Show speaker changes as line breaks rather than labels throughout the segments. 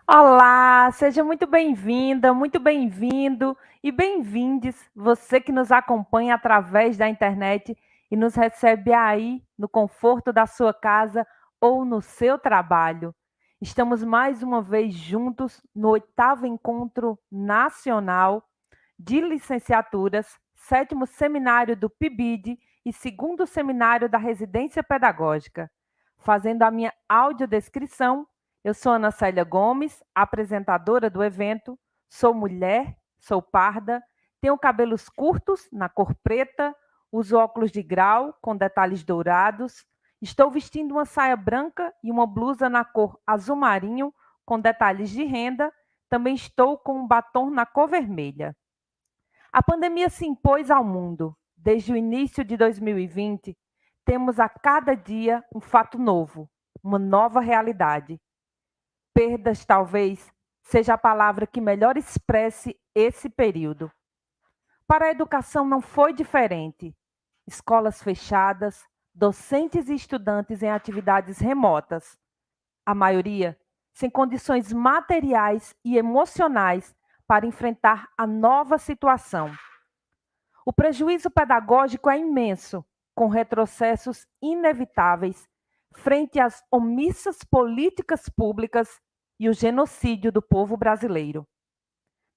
Olá, seja muito bem-vinda, muito bem-vindo e bem-vindes, você que nos acompanha através da internet e nos recebe aí no conforto da sua casa ou no seu trabalho. Estamos mais uma vez juntos no 8º Encontro Nacional de Licenciaturas, 7º Seminário do PIBID e 2º Seminário da Residência Pedagógica. Fazendo a minha audiodescrição, eu sou Ana Célia Gomes, apresentadora do evento, sou mulher, sou parda, tenho cabelos curtos na cor preta, uso óculos de grau com detalhes dourados, estou vestindo uma saia branca e uma blusa na cor azul marinho com detalhes de renda, também estou com um batom na cor vermelha. A pandemia se impôs ao mundo. Desde o início de 2020, temos a cada dia um fato novo, uma nova realidade. Perdas, talvez, seja a palavra que melhor expresse esse período. Para a educação não foi diferente. Escolas fechadas, docentes e estudantes em atividades remotas. A maioria sem condições materiais e emocionais para enfrentar a nova situação. O prejuízo pedagógico é imenso, com retrocessos inevitáveis frente às omissas políticas públicas e o genocídio do povo brasileiro.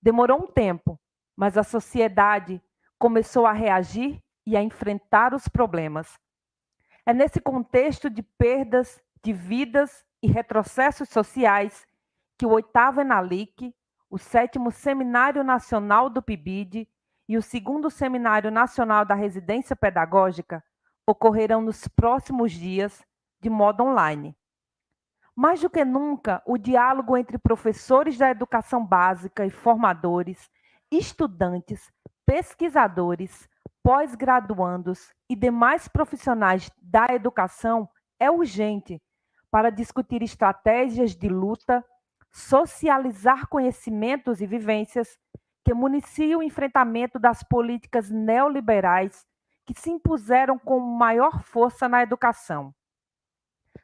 Demorou um tempo, mas a sociedade começou a reagir e a enfrentar os problemas. É nesse contexto de perdas de vidas e retrocessos sociais que o 8º ENALIC, o 7º Seminário Nacional do PIBID e o 2º Seminário Nacional da Residência Pedagógica ocorrerão nos próximos dias de modo online. Mais do que nunca, o diálogo entre professores da educação básica e formadores, estudantes, pesquisadores, pós-graduandos e demais profissionais da educação é urgente para discutir estratégias de luta, socializar conhecimentos e vivências que municiam o enfrentamento das políticas neoliberais que se impuseram com maior força na educação.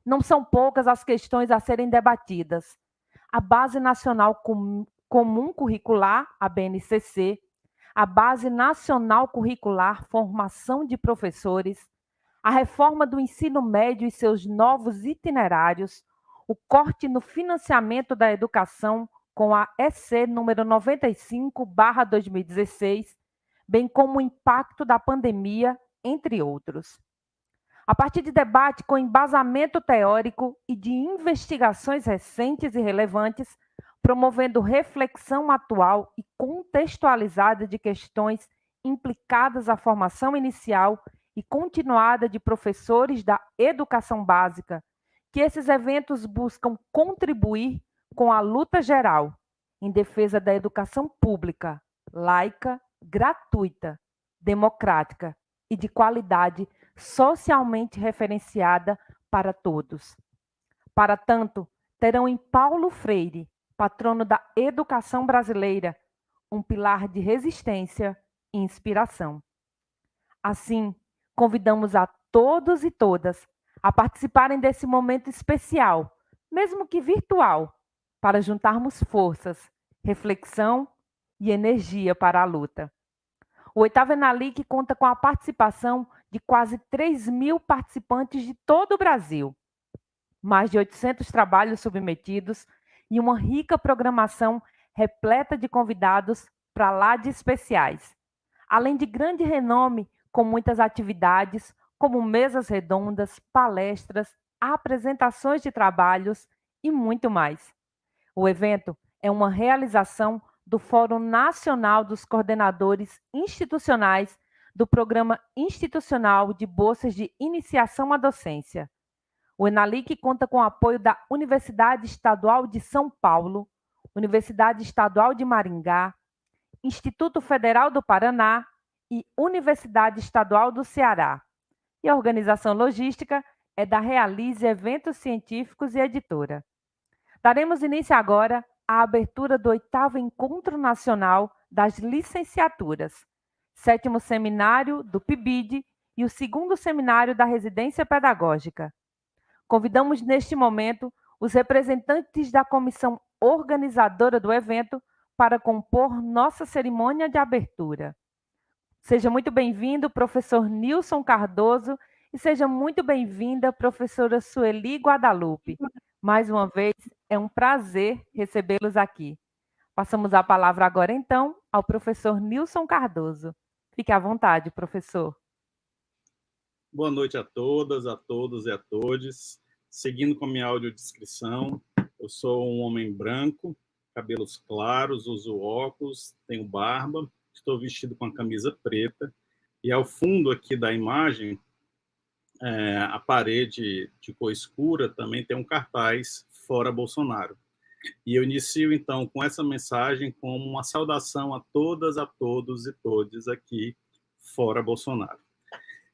Não são poucas as questões a serem debatidas. A Base Nacional Comum Curricular, a BNCC, a Base Nacional Curricular Formação de Professores, a reforma do ensino médio e seus novos itinerários, o corte no financiamento da educação com a EC número 95/2016, bem como o impacto da pandemia, entre outros. A partir de debate com embasamento teórico e de investigações recentes e relevantes, promovendo reflexão atual e contextualizada de questões implicadas à formação inicial e continuada de professores da educação básica, que esses eventos buscam contribuir com a luta geral em defesa da educação pública, laica, gratuita, democrática e de qualidade socialmente referenciada para todos. Para tanto, terão em Paulo Freire, patrono da educação brasileira, um pilar de resistência e inspiração. Assim, convidamos a todos e todas a participarem desse momento especial, mesmo que virtual, para juntarmos forças, reflexão e energia para a luta. O 8º ENALIC conta com a participação de quase 3.000 participantes de todo o Brasil, mais de 800 trabalhos submetidos e uma rica programação repleta de convidados para lá de especiais, além de grande renome com muitas atividades, como mesas redondas, palestras, apresentações de trabalhos e muito mais. O evento é uma realização do Fórum Nacional dos Coordenadores Institucionais do Programa Institucional de Bolsas de Iniciação à Docência. O ENALIC conta com o apoio da Universidade Estadual de São Paulo, Universidade Estadual de Maringá, Instituto Federal do Paraná e Universidade Estadual do Ceará. E a organização logística é da Realize Eventos Científicos e Editora. Daremos início agora à abertura do 8º Encontro Nacional das Licenciaturas, 7º Seminário do PIBID e o 2º Seminário da Residência Pedagógica. Convidamos neste momento os representantes da Comissão organizadora do evento, para compor nossa cerimônia de abertura. Seja muito bem-vindo, professor Nilson Cardoso, e seja muito bem-vinda, professora Sueli Guadalupe. Mais uma vez, é um prazer recebê-los aqui. Passamos a palavra agora, então, ao professor Nilson Cardoso. Fique à vontade, professor.
Boa noite a todas, a todos e a todes. Seguindo com a minha audiodescrição, eu sou um homem branco, cabelos claros, uso óculos, tenho barba, estou vestido com a camisa preta, e ao fundo aqui da imagem, a parede de cor escura também tem um cartaz Fora Bolsonaro. E eu inicio, então, com essa mensagem como uma saudação a todas, a todos e todes aqui, Fora Bolsonaro.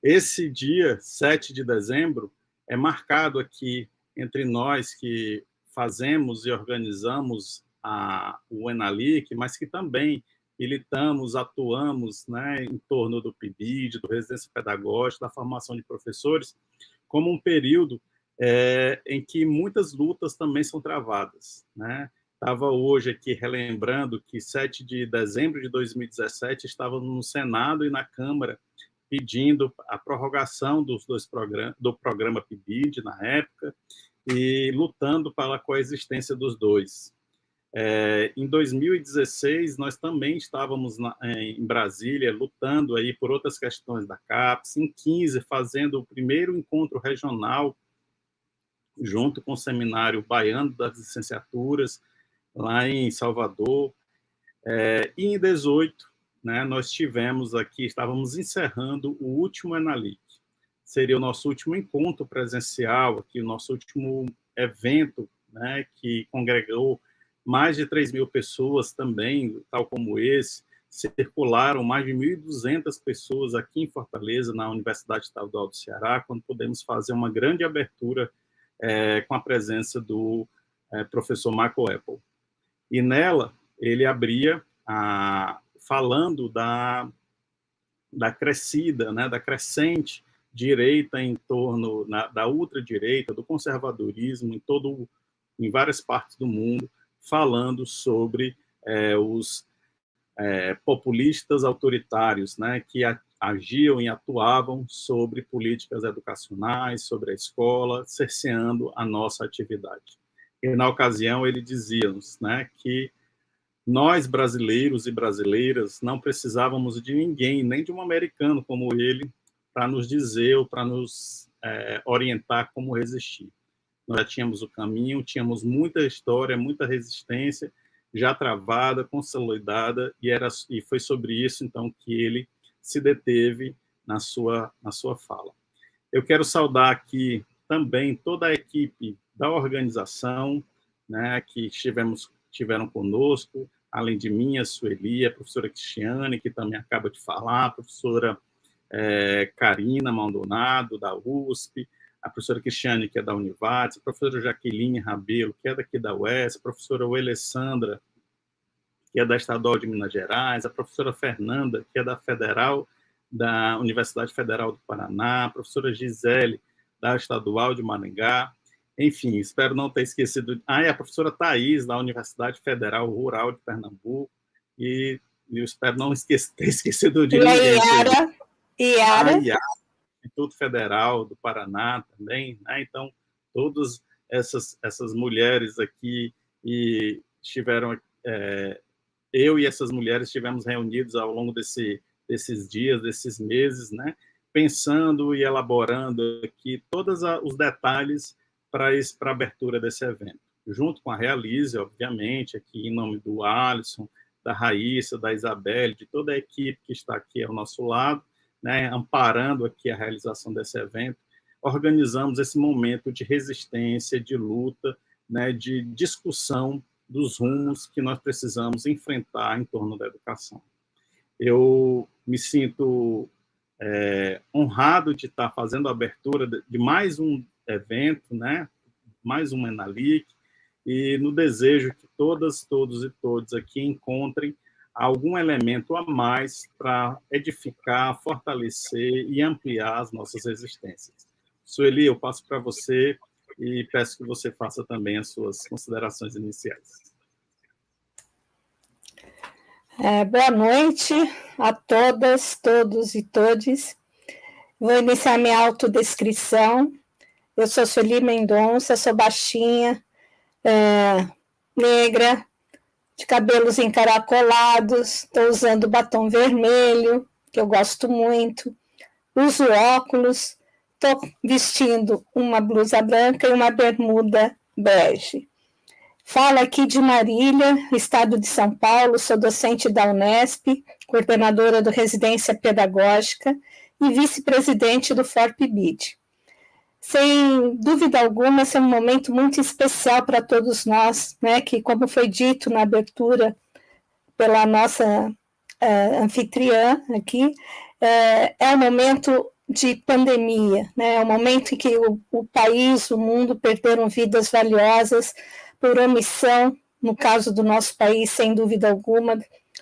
Esse dia, 7 de dezembro, é marcado aqui entre nós que fazemos e organizamos o Enalic, mas que também militamos, atuamos, né, em torno do PIBID, do Residência Pedagógica, da formação de professores, como um período em que muitas lutas também são travadas, né? Estava hoje aqui relembrando que 7 de dezembro de 2017 estávamos no Senado e na Câmara pedindo a prorrogação do programa PIBID na época e lutando pela coexistência dos dois. Em 2016, nós também estávamos em Brasília lutando aí por outras questões da CAPES, em 15, fazendo o primeiro encontro regional junto com o Seminário Baiano das Licenciaturas, lá em Salvador, e em 18, né, nós tivemos aqui, estávamos encerrando o último Enalic. Seria o nosso último encontro presencial, aqui, o nosso último evento, né, que congregou mais de 3.000 pessoas também, tal como esse. Circularam mais de 1.200 pessoas aqui em Fortaleza, na Universidade Estadual do Ceará, quando pudemos fazer uma grande abertura com a presença do professor Michael Apple. E nela, ele abria falando da crescida, né, da crescente direita em torno da ultradireita, do conservadorismo em várias partes do mundo, falando sobre os populistas autoritários, né, que agiam e atuavam sobre políticas educacionais, sobre a escola, cerceando a nossa atividade. E, na ocasião, ele dizia-nos, né, que nós, brasileiros e brasileiras, não precisávamos de ninguém, nem de um americano como ele, para nos dizer ou para nos orientar como resistir. Nós já tínhamos o caminho, tínhamos muita história, muita resistência já travada, consolidada, e foi sobre isso, então, que ele se deteve na sua fala. Eu quero saudar aqui também toda a equipe da organização, né, que tiveram conosco, além de mim, a Sueli, a professora Cristiane, que também acaba de falar, a professora Karina Maldonado, da USP, a professora Cristiane, que é da Univates, a professora Jaqueline Rabelo, que é daqui da UES, a professora Alessandra, que é da Estadual de Minas Gerais, a professora Fernanda, que é da Federal, da Universidade Federal do Paraná, a professora Gisele, da Estadual de Maringá, enfim, espero não ter esquecido. E a professora Thais, da Universidade Federal Rural de Pernambuco, e eu espero não ter esquecido de ninguém.
Iara.
Instituto Federal do Paraná também, né? Então, todas essas mulheres aqui e estiveram... eu e essas mulheres estivemos reunidos ao longo desses dias, desses meses, né? Pensando e elaborando aqui todos os detalhes para a abertura desse evento. Junto com a Realize, obviamente, aqui em nome do Alisson, da Raíssa, da Isabelle, de toda a equipe que está aqui ao nosso lado, né, amparando aqui a realização desse evento, organizamos esse momento de resistência, de luta, né, de discussão dos rumos que nós precisamos enfrentar em torno da educação. Eu me sinto honrado de estar fazendo a abertura de mais um evento, né, mais um Enalic, e no desejo que todas, todos e todos aqui encontrem algum elemento a mais para edificar, fortalecer e ampliar as nossas resistências. Sueli, eu passo para você e peço que você faça também as suas considerações iniciais.
Boa noite a todas, todos e todes. Vou iniciar minha autodescrição. Eu sou Sueli Mendonça, sou baixinha, negra, de cabelos encaracolados, estou usando batom vermelho, que eu gosto muito, uso óculos, estou vestindo uma blusa branca e uma bermuda bege. Falo aqui de Marília, estado de São Paulo, sou docente da Unesp, coordenadora do Residência Pedagógica e vice-presidente do FORPBID. Sem dúvida alguma, esse é um momento muito especial para todos nós, né, que, como foi dito na abertura pela nossa anfitriã aqui, é um momento de pandemia, né, é um momento em que o país, o mundo perderam vidas valiosas por omissão, no caso do nosso país, sem dúvida alguma,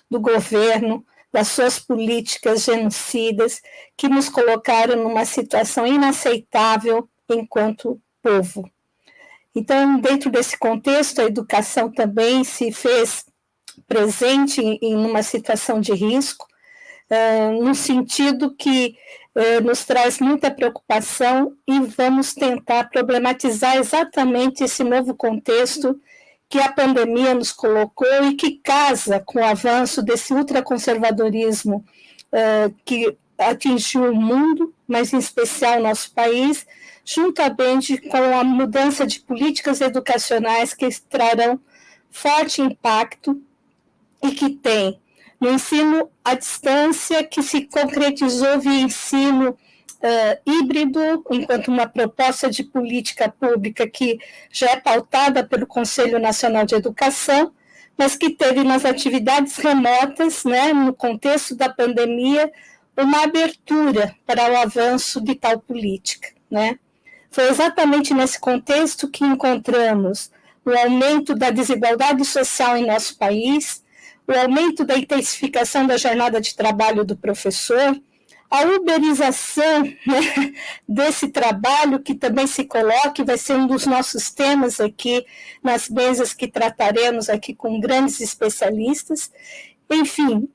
do governo, das suas políticas genocidas, que nos colocaram numa situação inaceitável enquanto povo. Então, dentro desse contexto, a educação também se fez presente em uma situação de risco, no sentido que nos traz muita preocupação e vamos tentar problematizar exatamente esse novo contexto que a pandemia nos colocou e que casa com o avanço desse ultraconservadorismo que atingiu o mundo, mas em especial o nosso país, juntamente com a mudança de políticas educacionais que trarão forte impacto e que tem no ensino à distância, que se concretizou via ensino híbrido, enquanto uma proposta de política pública que já é pautada pelo Conselho Nacional de Educação, mas que teve nas atividades remotas, né, no contexto da pandemia, uma abertura para o avanço de tal política, né? Foi exatamente nesse contexto que encontramos o aumento da desigualdade social em nosso país, o aumento da intensificação da jornada de trabalho do professor, a uberização, né, desse trabalho que também se coloca, e vai ser um dos nossos temas aqui nas mesas que trataremos aqui com grandes especialistas. Enfim,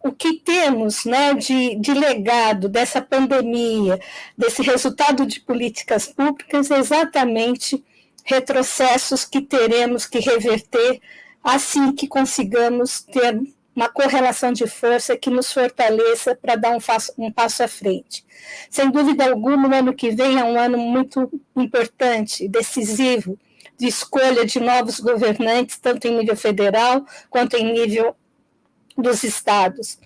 o que temos, né, de legado dessa pandemia, desse resultado de políticas públicas, é exatamente retrocessos que teremos que reverter assim que consigamos ter uma correlação de força que nos fortaleça para dar um passo à frente. Sem dúvida alguma, o ano que vem é um ano muito importante, decisivo, de escolha de novos governantes, tanto em nível federal quanto em nível dos estados.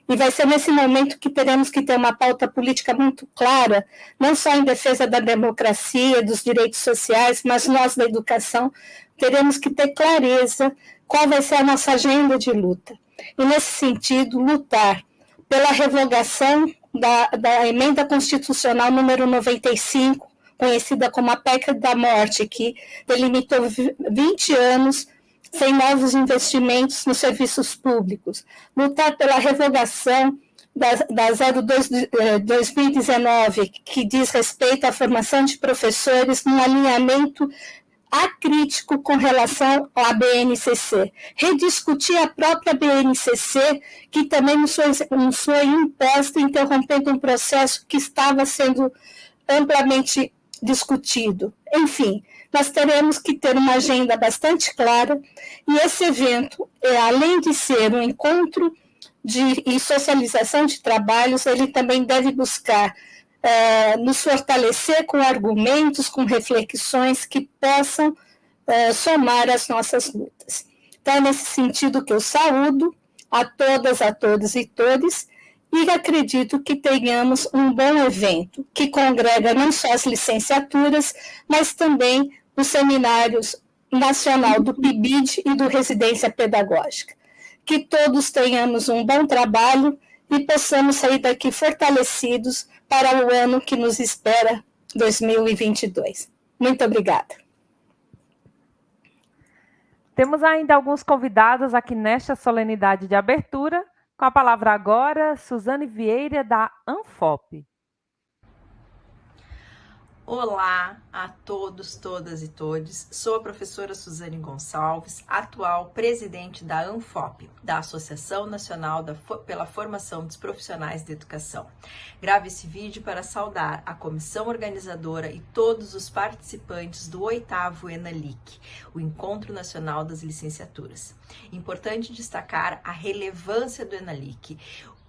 E vai ser nesse momento que teremos que ter uma pauta política muito clara, não só em defesa da democracia, dos direitos sociais, mas nós, da educação, teremos que ter clareza qual vai ser a nossa agenda de luta. E, nesse sentido, lutar pela revogação da emenda constitucional número 95, conhecida como a PEC da morte, que delimitou 20 anos sem novos investimentos nos serviços públicos. Lutar pela revogação da 02 de 2019, que diz respeito à formação de professores num alinhamento acrítico com relação à BNCC. Rediscutir a própria BNCC, que também nos foi imposta, interrompendo um processo que estava sendo amplamente discutido. Enfim, nós teremos que ter uma agenda bastante clara, e esse evento, além de ser um encontro e socialização de trabalhos, ele também deve buscar nos fortalecer com argumentos, com reflexões que possam somar as nossas lutas. Então, é nesse sentido que eu saúdo a todas, a todos e todes, e acredito que tenhamos um bom evento, que congrega não só as licenciaturas, mas também os seminários nacional do PIBID e do Residência Pedagógica. Que todos tenhamos um bom trabalho e possamos sair daqui fortalecidos para o ano que nos espera, 2022. Muito obrigada.
Temos ainda alguns convidados aqui nesta solenidade de abertura. Com a palavra agora, Suzane Vieira, da ANFOP.
Olá a todos, todas e todes. Sou a professora Suzane Gonçalves, atual presidente da ANFOP, da Associação Nacional pela Formação dos Profissionais de Educação. Gravo esse vídeo para saudar a comissão organizadora e todos os participantes do 8º ENALIC, o Encontro Nacional das Licenciaturas. Importante destacar a relevância do ENALIC,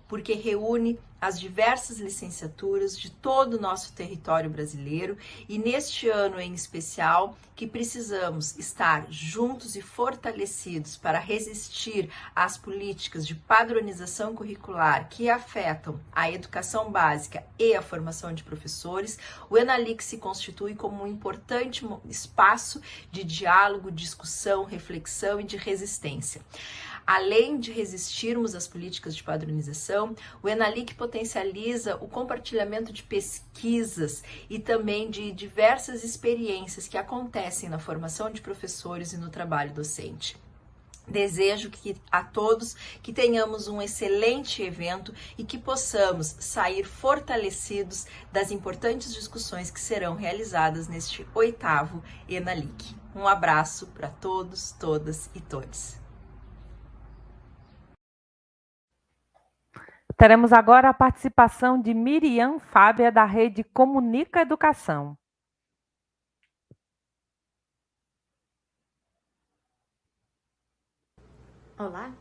porque reúne as diversas licenciaturas de todo o nosso território brasileiro e neste ano em especial que precisamos estar juntos e fortalecidos para resistir às políticas de padronização curricular que afetam a educação básica e a formação de professores. O ENALIC se constitui como um importante espaço de diálogo, discussão, reflexão e de resistência. Além de resistirmos às políticas de padronização, o ENALIC potencializa o compartilhamento de pesquisas e também de diversas experiências que acontecem na formação de professores e no trabalho docente. Desejo a todos que tenhamos um excelente evento e que possamos sair fortalecidos das importantes discussões que serão realizadas neste 8º ENALIC. Um abraço para todos, todas e todes.
Teremos agora a participação de Miriam Fábia, da Rede Comunica Educação.
Olá,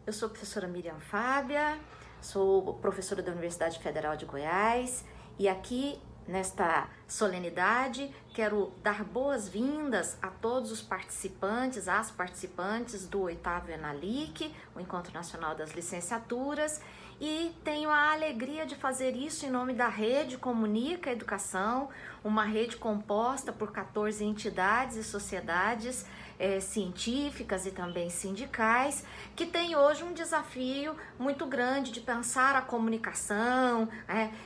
eu sou a professora Miriam Fábia, sou professora da Universidade Federal de Goiás e aqui nesta solenidade quero dar boas-vindas a todos os participantes, às participantes do 8º ENALIC, o Encontro Nacional das Licenciaturas, e tenho a alegria de fazer isso em nome da Rede Comunica Educação, uma rede composta por 14 entidades e sociedades científicas e também sindicais, que tem hoje um desafio muito grande de pensar a comunicação,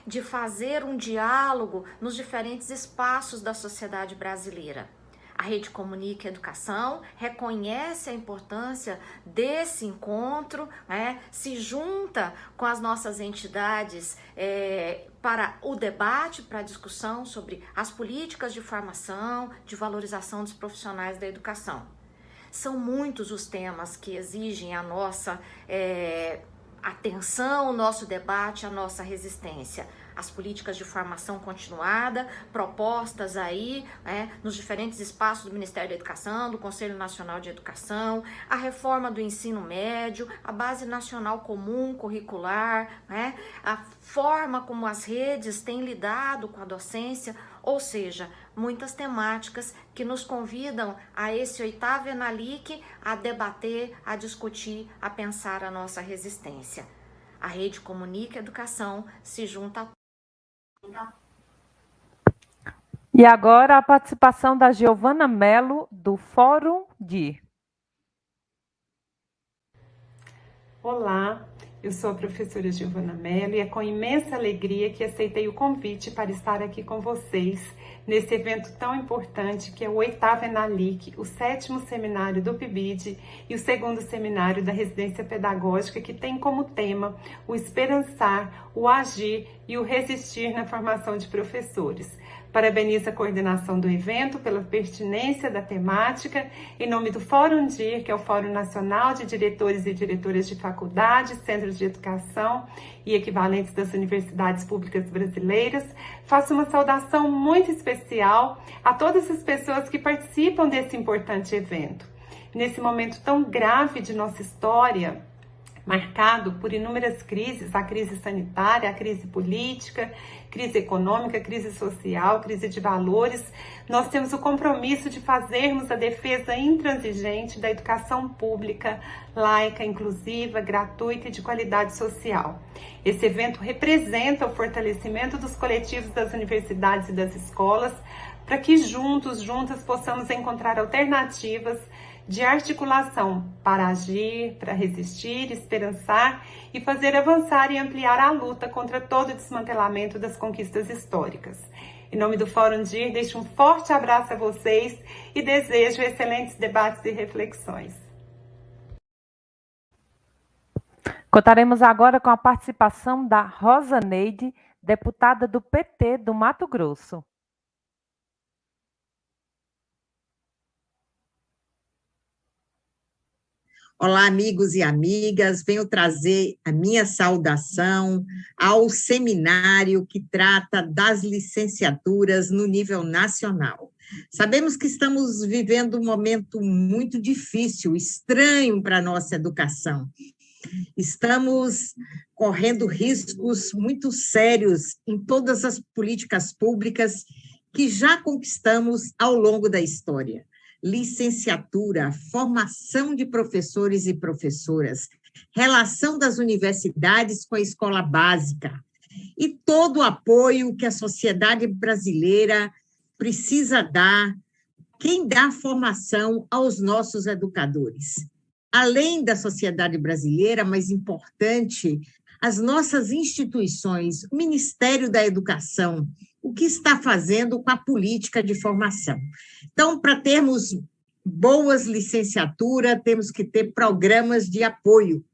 de fazer um diálogo nos diferentes espaços da sociedade brasileira. A Rede Comunica Educação reconhece a importância desse encontro, se junta com as nossas entidades para o debate, para a discussão sobre as políticas de formação, de valorização dos profissionais da educação. São muitos os temas que exigem a nossa atenção, o nosso debate, a nossa resistência. As políticas de formação continuada, propostas aí, nos diferentes espaços do Ministério da Educação, do Conselho Nacional de Educação, a reforma do ensino médio, a Base Nacional Comum Curricular, a forma como as redes têm lidado com a docência, ou seja, muitas temáticas que nos convidam a esse 8º ENALIC a debater, a discutir, a pensar a nossa resistência. A Rede Comunica Educação se junta a...
E agora a participação da Giovana Mello, do Fórum DIR.
Olá, eu sou a professora Giovana Mello e é com imensa alegria que aceitei o convite para estar aqui com vocês nesse evento tão importante que é o 8º ENALIC, o 7º seminário do PIBID e o 2º seminário da residência pedagógica, que tem como tema o esperançar, o agir e o resistir na formação de professores. Parabenizo a coordenação do evento pela pertinência da temática, em nome do Fórum DIR, que é o Fórum Nacional de Diretores e Diretoras de Faculdades, Centros de Educação e equivalentes das universidades públicas brasileiras. Faço uma saudação muito especial a todas as pessoas que participam desse importante evento. Nesse momento tão grave de nossa história, marcado por inúmeras crises, a crise sanitária, a crise política, crise econômica, crise social, crise de valores, nós temos o compromisso de fazermos a defesa intransigente da educação pública, laica, inclusiva, gratuita e de qualidade social. Esse evento representa o fortalecimento dos coletivos das universidades e das escolas, para que juntas possamos encontrar alternativas de articulação para agir, para resistir, esperançar e fazer avançar e ampliar a luta contra todo o desmantelamento das conquistas históricas. Em nome do Fórum DIR, deixo um forte abraço a vocês e desejo excelentes debates e reflexões.
Contaremos agora com a participação da Rosa Neide, deputada do PT do Mato Grosso.
Olá, amigos e amigas, venho trazer a minha saudação ao seminário que trata das licenciaturas no nível nacional. Sabemos que estamos vivendo um momento muito difícil, estranho para a nossa educação. Estamos correndo riscos muito sérios em todas as políticas públicas que já conquistamos ao longo da história. Licenciatura, formação de professores e professoras, relação das universidades com a escola básica e todo o apoio que a sociedade brasileira precisa dar, quem dá formação aos nossos educadores. Além da sociedade brasileira, mais importante, as nossas instituições, o Ministério da Educação, o que está fazendo com a política de formação. Então, para termos boas licenciaturas, temos que ter programas de apoio.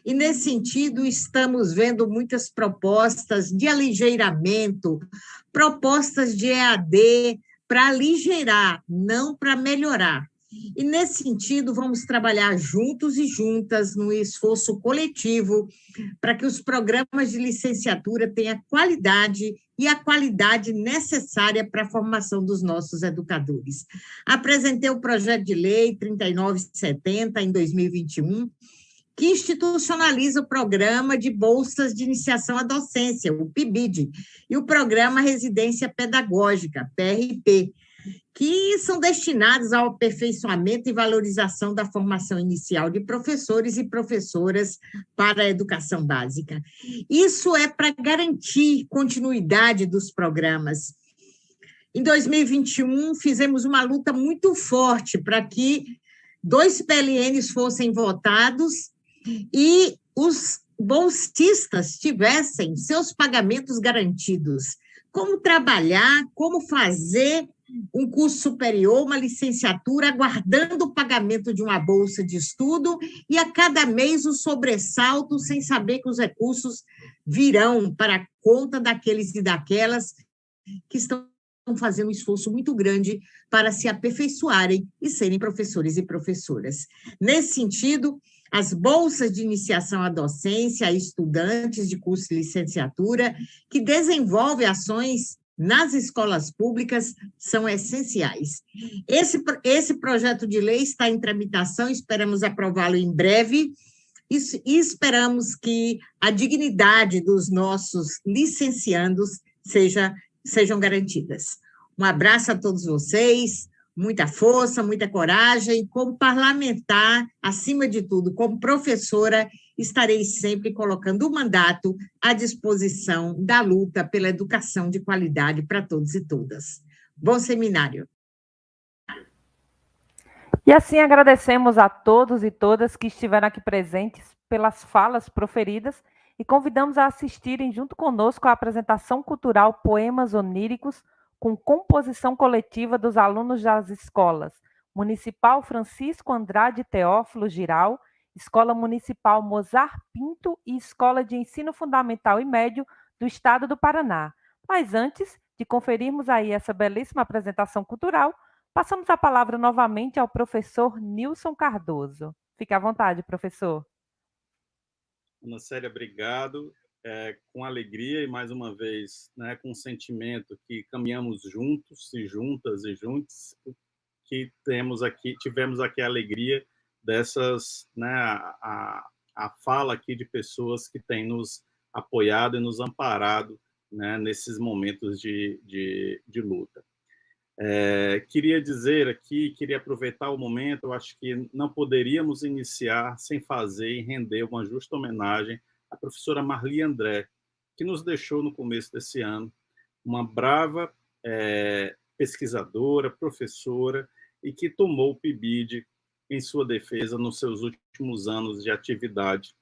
E, nesse sentido, estamos vendo muitas propostas de aligeiramento, propostas de EAD para aligeirar, não para melhorar. E, nesse sentido, vamos trabalhar juntos e juntas no esforço coletivo para que os programas de licenciatura tenham qualidade e a qualidade necessária para a formação dos nossos educadores. Apresentei o projeto de lei 3970 em 2021, que institucionaliza o programa de bolsas de iniciação à docência, o PIBID, e o programa Residência Pedagógica, PRP, que são destinados ao aperfeiçoamento e valorização da formação inicial de professores e professoras para a educação básica. Isso é para garantir continuidade dos programas. Em 2021, fizemos uma luta muito forte para que 2 PLNs fossem votados e os bolsistas tivessem seus pagamentos garantidos. Como trabalhar, como fazer um curso superior, uma licenciatura, aguardando o pagamento de uma bolsa de estudo e a cada mês o sobressalto, sem saber que os recursos virão para a conta daqueles e daquelas que estão fazendo um esforço muito grande para se aperfeiçoarem e serem professores e professoras. Nesse sentido, as bolsas de iniciação à docência a estudantes de curso de licenciatura que desenvolvem ações nas escolas públicas são essenciais. Esse projeto de lei está em tramitação, esperamos aprová-lo em breve e esperamos que a dignidade dos nossos licenciandos sejam garantidas. Um abraço a todos vocês, muita força, muita coragem. Como parlamentar, acima de tudo, como professora, estarei sempre colocando o mandato à disposição da luta pela educação de qualidade para todos e todas. Bom seminário.
E assim agradecemos a todos e todas que estiveram aqui presentes pelas falas proferidas e convidamos a assistirem junto conosco a apresentação cultural Poemas Oníricos, com composição coletiva dos alunos das escolas Municipal Francisco Andrade Teófilo Giral, Escola Municipal Mozart Pinto e Escola de Ensino Fundamental e Médio do Estado do Paraná. Mas antes de conferirmos aí essa belíssima apresentação cultural, passamos a palavra novamente ao professor Nilson Cardoso. Fique à vontade, professor.
Ana Célia, obrigado. Com alegria e, mais uma vez, com sentimento que caminhamos juntos e juntas e juntos, que tivemos aqui a alegria dessas, a fala aqui de pessoas que têm nos apoiado e nos amparado, nesses momentos de luta. Queria dizer aqui, queria aproveitar o momento, eu acho que não poderíamos iniciar sem fazer e render uma justa homenagem à professora Marli André, que nos deixou no começo desse ano, uma brava pesquisadora, professora, e que tomou o PIBID em sua defesa nos seus últimos anos de atividade,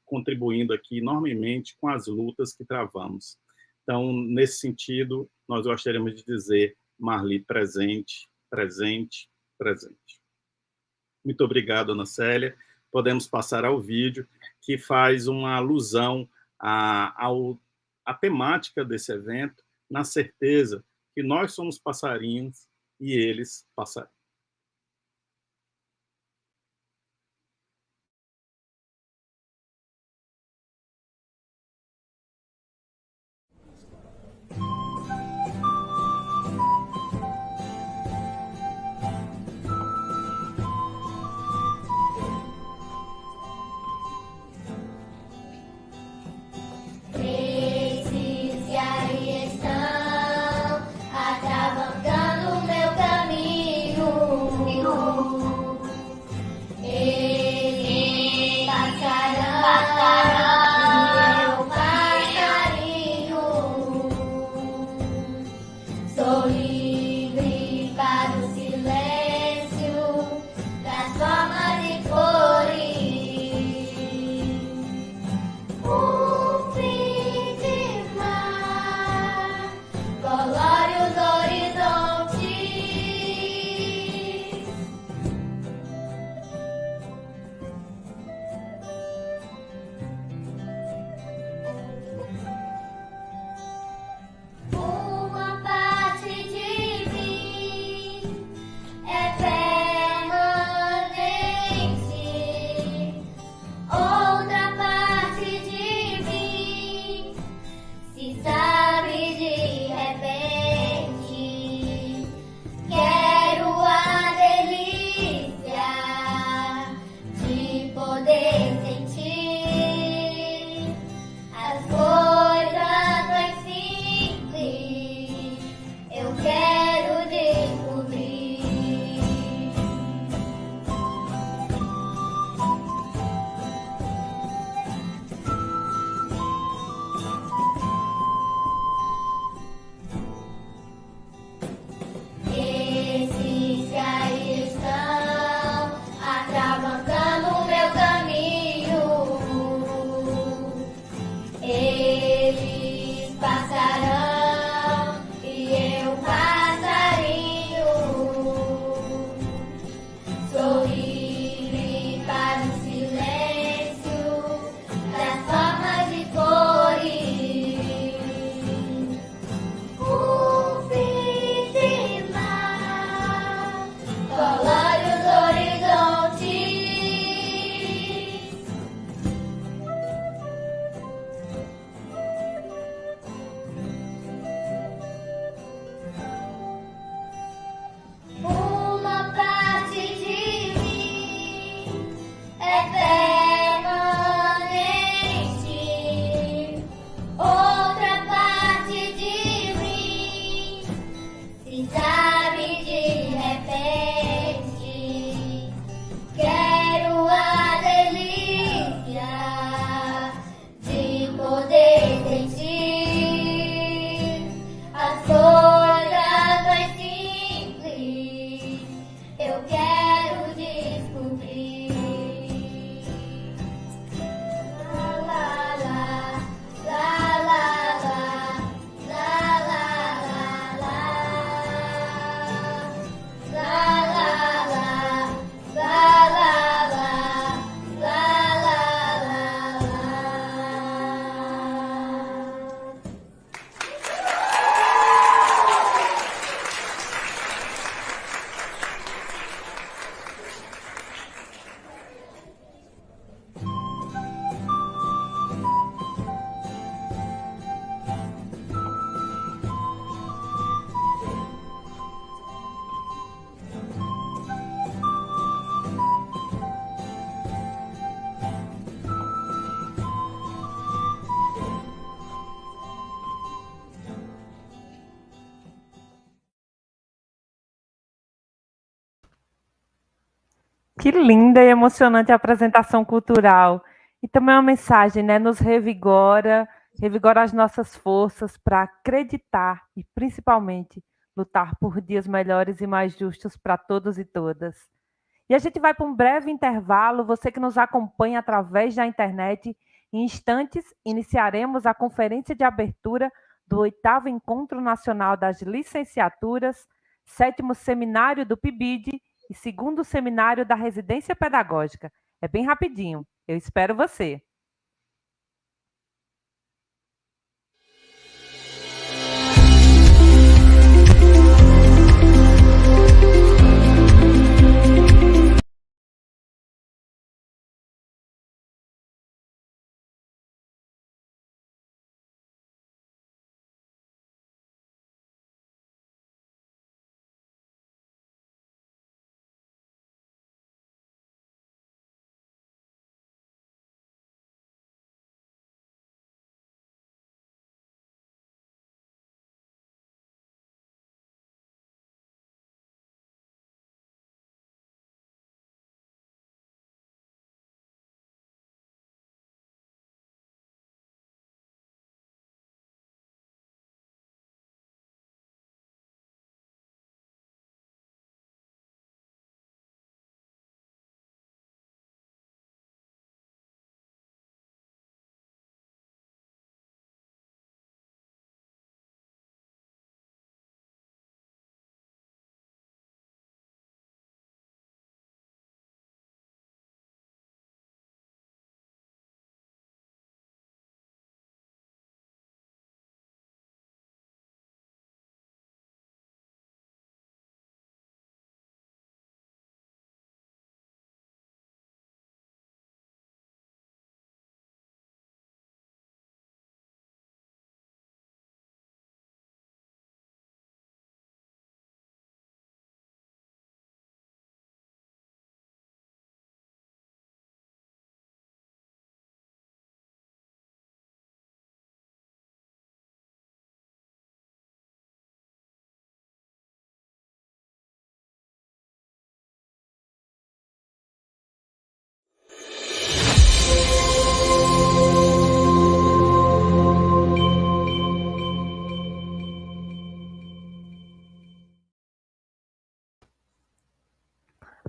contribuindo aqui enormemente com as lutas que travamos. Então, nesse sentido, nós gostaríamos de dizer: Marli, presente, presente, presente. Muito obrigado, Ana Célia. Podemos passar ao vídeo, que faz uma alusão à temática desse evento, na certeza que nós somos passarinhos e eles passarinhos.
Eles passarão, meu passarinho. Sou livre para o silêncio das formas e cores. O fim de mar colore os horizontes. Uma parte de mim é permanente, outra parte de mim se sabe de repente. Quero a delícia de poder sentir as coisas mais simples. Eu quero descobrir. Esses que aí estão atravancando o meu caminho. Eles passarão e eu passarinho. Sou livre para o silêncio das formas e cores. O fim de mar colore os horizontes. Uma parte de mim é permanente, outra parte de mim se sabe de repente. Quero a delícia de poder sentir as coisas mais simples. Eu quero descobrir. La la la, la la la, la la la la, la la la, la la la, la la la.
Que linda e emocionante a apresentação cultural. E também uma mensagem, né? Nos revigora, revigora as nossas forças para acreditar e, principalmente, lutar por dias melhores e mais justos para todos e todas. E a gente vai para um breve intervalo. Você que nos acompanha através da internet, em instantes iniciaremos a conferência de abertura do 8º Encontro Nacional das Licenciaturas, 7º Seminário do PIBID e 2º Seminário da Residência Pedagógica. É bem rapidinho. Eu espero você.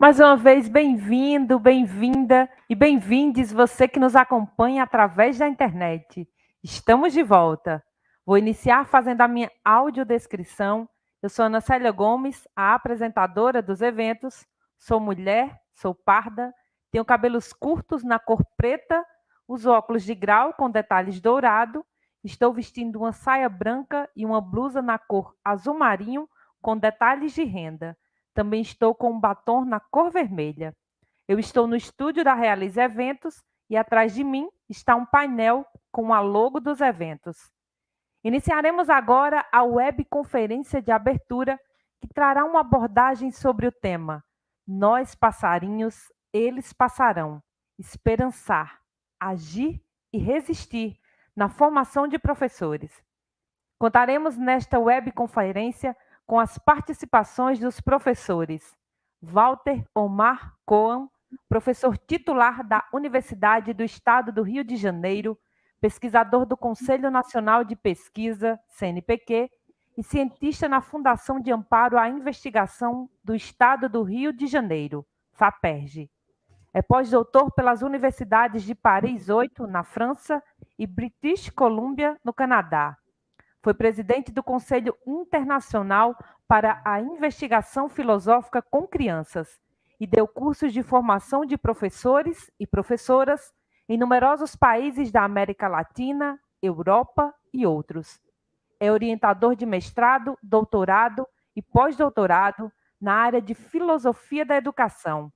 Mais uma vez, bem-vindo, bem-vinda e bem-vindes você que nos acompanha através da internet. Estamos de volta. Vou iniciar fazendo a minha audiodescrição. Eu sou Ana Célia Gomes, a apresentadora dos eventos. Sou mulher, sou parda, tenho cabelos curtos na cor preta, uso óculos de grau com detalhes dourado, estou vestindo uma saia branca e uma blusa na cor azul marinho com detalhes de renda. Também estou com um batom na cor vermelha. Eu estou no estúdio da Realize Eventos e atrás de mim está um painel com a logo dos eventos. Iniciaremos agora a webconferência de abertura que trará uma abordagem sobre o tema Nós passarinhos, eles passarão. Esperançar, agir e resistir na formação de professores. Contaremos nesta webconferência com as participações dos professores Walter Omar Coan, professor titular da Universidade do Estado do Rio de Janeiro, pesquisador do Conselho Nacional de Pesquisa, CNPq, e cientista na Fundação de Amparo à Investigação do Estado do Rio de Janeiro, FAPERJ. É pós-doutor pelas universidades de Paris 8, na França, e British Columbia, no Canadá. Foi presidente do Conselho Internacional para a Investigação Filosófica com Crianças e deu cursos de formação de professores e professoras em numerosos países da América Latina, Europa e outros. É orientador de mestrado, doutorado e pós-doutorado na área de Filosofia da Educação.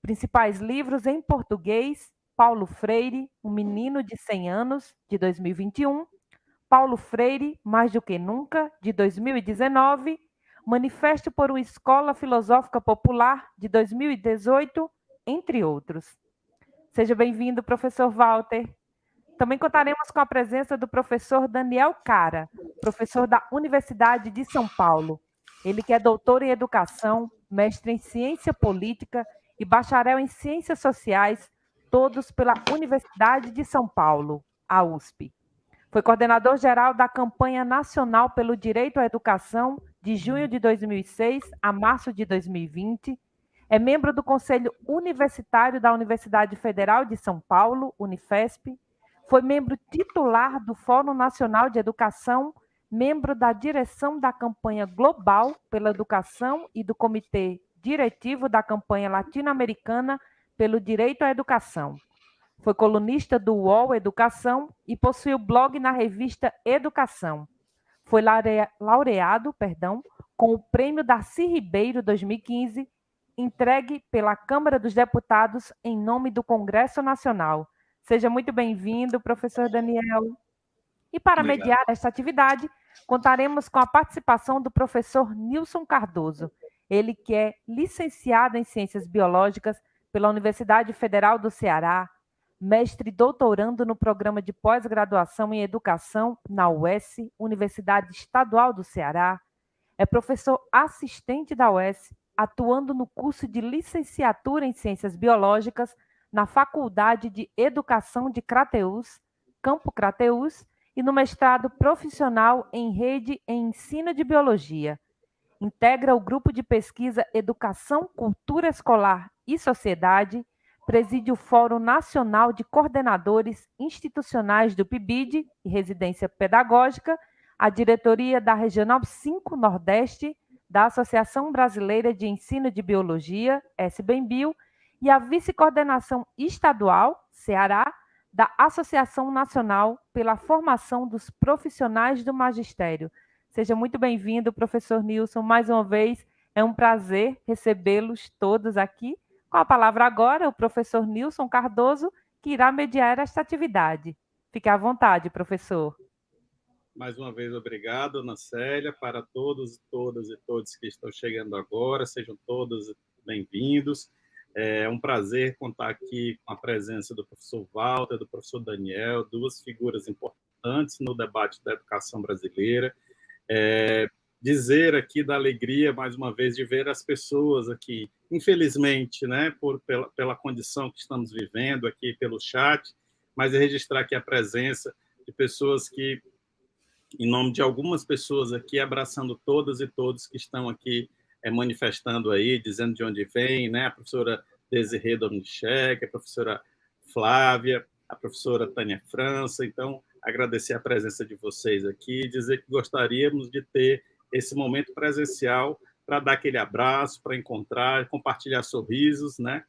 Principais livros em português: Paulo Freire, Um Menino de 100 Anos, de 2021, Paulo Freire, Mais do que Nunca, de 2019, Manifesto por uma Escola Filosófica Popular, de 2018, entre outros. Seja bem-vindo, professor Walter. Também contaremos com a presença do professor Daniel Cara, professor da Universidade de São Paulo. Ele que é doutor em Educação, mestre em Ciência Política e bacharel em Ciências Sociais, todos pela Universidade de São Paulo, a USP. Foi coordenador-geral da Campanha Nacional pelo Direito à Educação, de junho de 2006 a março de 2020. É membro do Conselho Universitário da Universidade Federal de São Paulo, Unifesp. Foi membro titular do Fórum Nacional de Educação, membro da direção da Campanha Global pela Educação e do Comitê Diretivo da Campanha Latino-Americana pelo Direito à Educação. Foi colunista do UOL Educação e possui o blog na revista Educação. Foi laureado com o Prêmio Darcy Ribeiro 2015, entregue pela Câmara dos Deputados em nome do Congresso Nacional. Seja muito bem-vindo, professor Daniel. E para mediar esta atividade, contaremos com a participação do professor Nilson Cardoso, ele que é licenciado em Ciências Biológicas pela Universidade Federal do Ceará, mestre e doutorando no programa de pós-graduação em Educação na UES, Universidade Estadual do Ceará. É professor assistente da UES, atuando no curso de licenciatura em Ciências Biológicas na Faculdade de Educação de Crateús, Campo Crateús, e no mestrado profissional em rede em ensino de biologia. Integra o grupo de pesquisa Educação, Cultura Escolar e Sociedade, preside o Fórum Nacional de Coordenadores Institucionais do PIBID e Residência Pedagógica, a diretoria da Regional 5 Nordeste, da Associação Brasileira de Ensino de Biologia, SBEMBio, e a vice-coordenação estadual, Ceará, da Associação Nacional pela Formação dos Profissionais do Magistério. Seja muito bem-vindo, professor Nilson, mais uma vez. É um prazer recebê-los todos aqui. Com a palavra agora, o professor Nilson Cardoso, que irá mediar esta atividade. Fique à vontade, professor.
Mais uma vez, obrigado, Ana Célia, para todos, todas e todos que estão chegando agora. Sejam todos bem-vindos. É um prazer contar aqui com a presença do professor Walter, do professor Daniel, duas figuras importantes no debate da educação brasileira. Dizer aqui da alegria, mais uma vez, de ver as pessoas aqui, infelizmente, né, pela condição que estamos vivendo aqui pelo chat, mas registrar aqui a presença de pessoas que, em nome de algumas pessoas aqui, abraçando todas e todos que estão aqui manifestando aí, dizendo de onde vem, né? A professora Desirê Dominichek, a professora Flávia, a professora Tânia França. Então, agradecer a presença de vocês aqui, dizer que gostaríamos de ter esse momento presencial para dar aquele abraço, para encontrar, compartilhar sorrisos, né?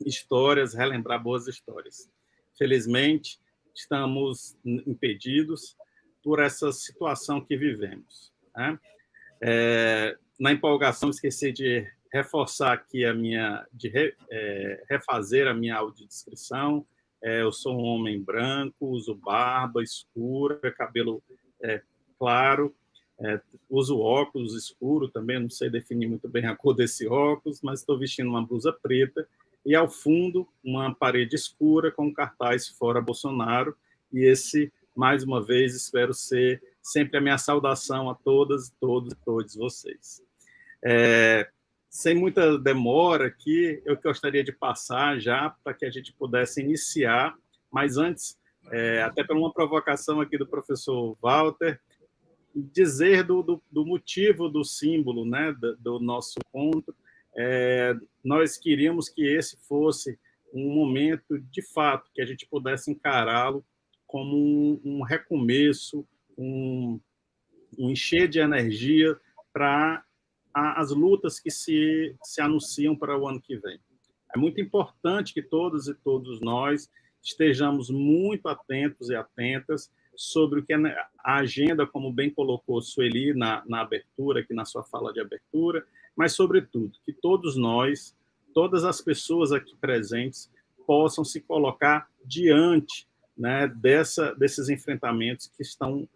Histórias, relembrar boas histórias. Felizmente, estamos impedidos por essa situação que vivemos, né? Na empolgação, esqueci de reforçar aqui refazer a minha audiodescrição. Eu sou um homem branco, uso barba escura, cabelo claro, uso óculos escuro também, não sei definir muito bem a cor desse óculos, mas estou vestindo uma blusa preta e, ao fundo, uma parede escura com cartaz Fora Bolsonaro. E esse, mais uma vez, espero ser sempre a minha saudação a todas, todos e todos vocês. Sem muita demora aqui, eu gostaria de passar já para que a gente pudesse iniciar, mas antes, até por uma provocação aqui do professor Walter, dizer do motivo do símbolo, né, do nosso encontro. Nós queríamos que esse fosse um momento, de fato, que a gente pudesse encará-lo como um recomeço, um encher de energia para as lutas que se anunciam para o ano que vem. É muito importante que todos e todos nós estejamos muito atentos e atentas sobre o que a agenda, como bem colocou Sueli na abertura, aqui na sua fala de abertura, mas, sobretudo, que todos nós, todas as pessoas aqui presentes, possam se colocar diante, né, desses enfrentamentos que estão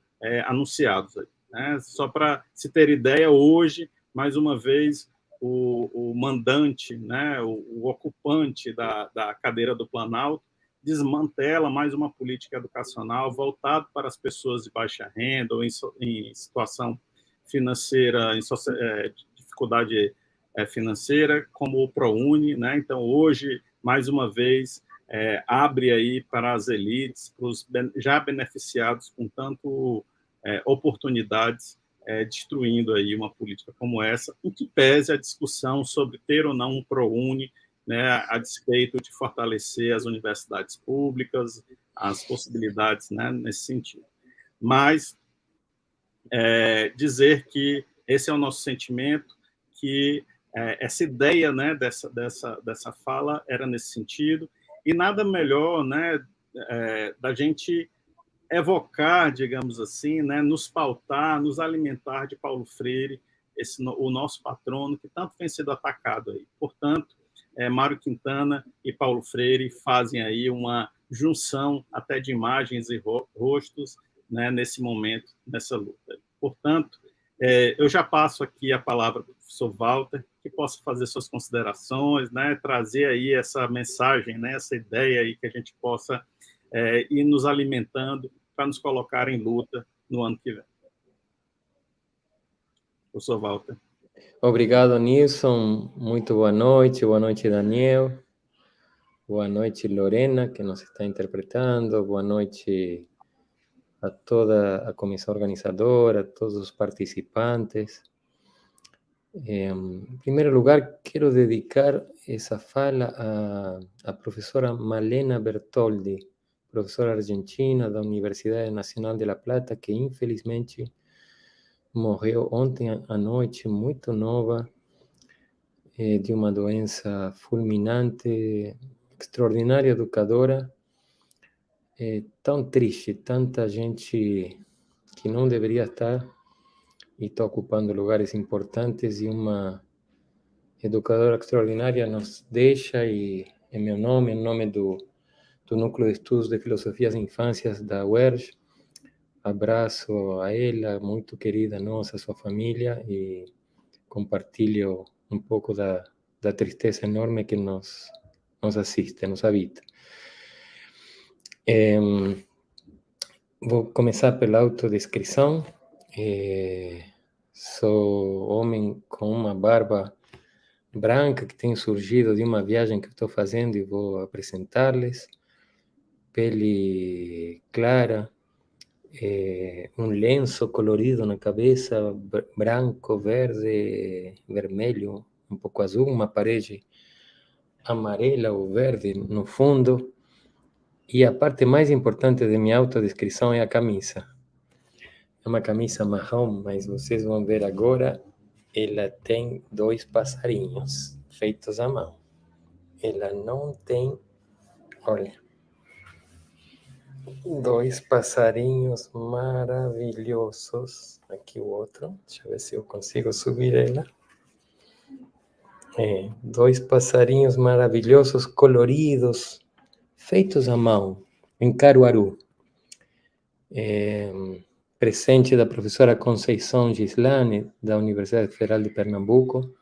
anunciados aí, né? Só para se ter ideia, hoje, mais uma vez, o mandante, né, o ocupante da cadeira do Planalto, desmantela mais uma política educacional voltada para as pessoas de baixa renda ou em situação financeira, dificuldade financeira, como o ProUni, né? Então, hoje, mais uma vez, abre aí para as elites, para os já beneficiados com tanto oportunidades, destruindo aí uma política como essa, em que pese a discussão sobre ter ou não um ProUni, né, a despeito de fortalecer as universidades públicas, as possibilidades, né, nesse sentido. Mas dizer que esse é o nosso sentimento, que essa ideia, né, dessa fala era nesse sentido, e nada melhor, né, da gente evocar, digamos assim, né, nos pautar, nos alimentar de Paulo Freire, o nosso patrono, que tanto vem sido atacado aí. Portanto, Mário Quintana e Paulo Freire fazem aí uma junção até de imagens e rostos, né, nesse momento, nessa luta. Portanto, eu já passo aqui a palavra para o professor Walter, que possa fazer suas considerações, né, trazer aí essa mensagem, né, essa ideia aí que a gente possa ir nos alimentando para nos colocar em luta no ano que vem. Professor Walter.
Obrigado, Nilson. Muito boa noite, Daniel. Boa noite, Lorena, que nos está interpretando. Boa noite a toda a comissão organizadora, a todos os participantes. Em primeiro lugar, quero dedicar essa fala à professora Malena Bertoldi, professora argentina da Universidade Nacional de La Plata, que infelizmente morreu ontem à noite, muito nova, de uma doença fulminante, extraordinária educadora, tão triste, tanta gente que não deveria estar e está ocupando lugares importantes, e uma educadora extraordinária nos deixa, e em meu nome, em nome do Núcleo de Estudos de Filosofias e Infâncias da UERJ, abraço a ela, muito querida nossa, sua família, e compartilho um pouco da tristeza enorme que nos assiste, nos habita. Vou começar pela autodescrição. Sou homem com uma barba branca que tem surgido de uma viagem que estou fazendo e vou apresentar-lhes. Pele clara, um lenço colorido na cabeça, branco, verde, vermelho, um pouco azul, uma parede amarela ou verde no fundo. E a parte mais importante de minha autodescrição é a camisa. É uma camisa marrom, mas vocês vão ver agora, ela tem 2 passarinhos feitos à mão. Ela não tem, olha, 2 passarinhos maravilhosos. Aqui o outro, deixa eu ver se eu consigo subir ela. 2 passarinhos maravilhosos, coloridos, feitos à mão, em Caruaru. Presente da professora Conceição Gislane, da Universidade Federal de Pernambuco.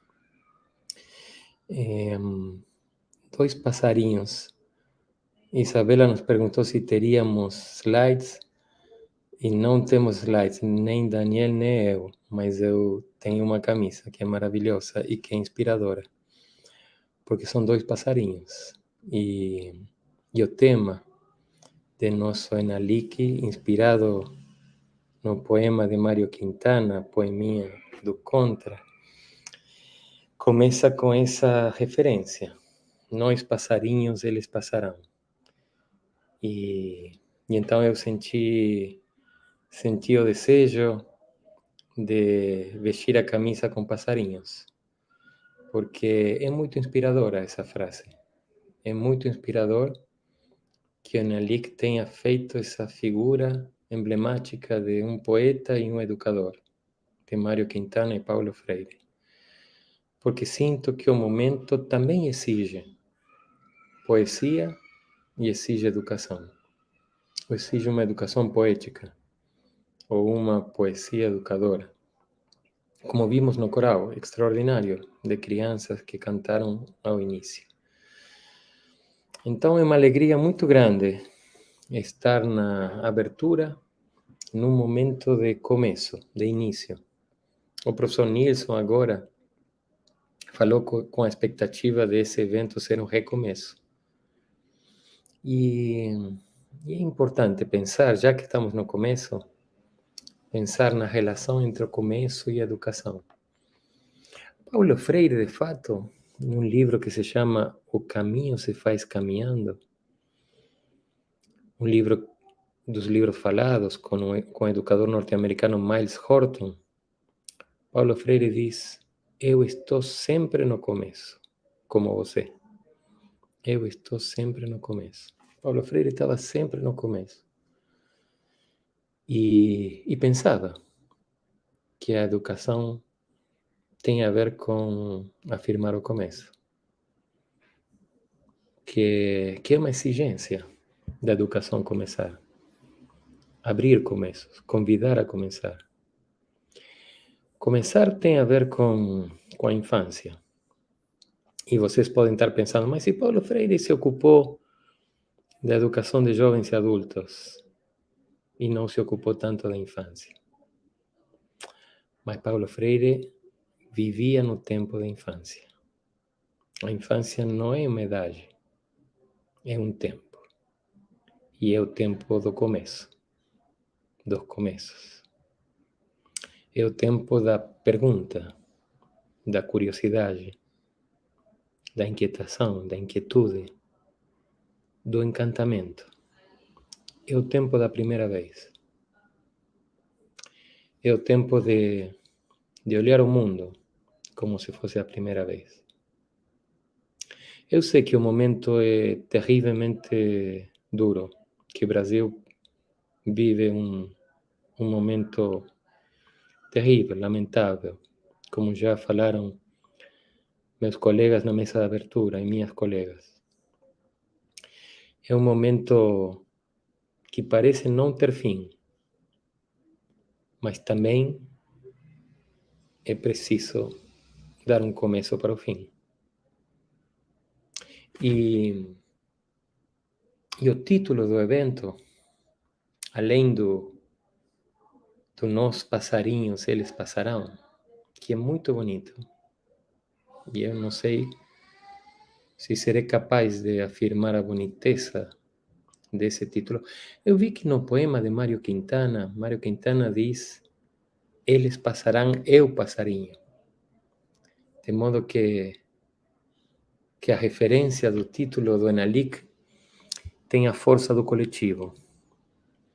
2 passarinhos. Isabela nos perguntou se teríamos slides, e não temos slides, nem Daniel nem eu, mas eu tenho uma camisa que é maravilhosa e que é inspiradora, porque são 2 passarinhos. E o tema de nosso Enalic, inspirado no poema de Mário Quintana, poeminha do Contra, começa com essa referência. Nós passarinhos, eles passarão. E então eu senti o desejo de vestir a camisa com passarinhos, porque é muito inspiradora essa frase. É muito inspirador que o Enalic tenha feito essa figura emblemática de um poeta e um educador, de Mário Quintana e Paulo Freire. Porque sinto que o momento também exige poesia e exige educação. Ou exige uma educação poética, ou uma poesia educadora. Como vimos no coral extraordinário de crianças que cantaram ao início. Então é uma alegria muito grande estar na abertura, num momento de começo, de início. O professor Nilson agora falou com a expectativa desse evento ser um recomeço. E é importante pensar, já que estamos no começo, pensar na relação entre o começo e a educação. Paulo Freire, de fato, num livro que se chama O Caminho se Faz Caminhando, um livro dos livros falados com o educador norte-americano Miles Horton, Paulo Freire diz: eu estou sempre no começo, como você. Eu estou sempre no começo. Paulo Freire estava sempre no começo. E pensava que a educação tem a ver com afirmar o começo. Que é uma exigência da educação começar. Abrir começos, convidar a começar. Começar tem a ver com a infância. E vocês podem estar pensando, mas se Paulo Freire se ocupou da educação de jovens e adultos e não se ocupou tanto da infância. Mas Paulo Freire vivia no tempo da infância. A infância não é uma idade, é um tempo. E é o tempo do começo, dos começos. É o tempo da pergunta, da curiosidade, da inquietação, da inquietude, do encantamento. É o tempo da primeira vez. É o tempo de olhar o mundo como se fosse a primeira vez. Eu sei que o momento é terrivelmente duro, que o Brasil vive um momento terrível, lamentável, como já falaram meus colegas na mesa de abertura e minhas colegas. É um momento que parece não ter fim, mas também é preciso dar um começo para o fim. E o título do evento, além do nós passarinhos, eles passarão, que é muito bonito. E eu não sei se serei capaz de afirmar a boniteza desse título. Eu vi que no poema de Mário Quintana diz: eles passarão, eu passarinho. De modo que a referência do título do Enalic tem a força do coletivo,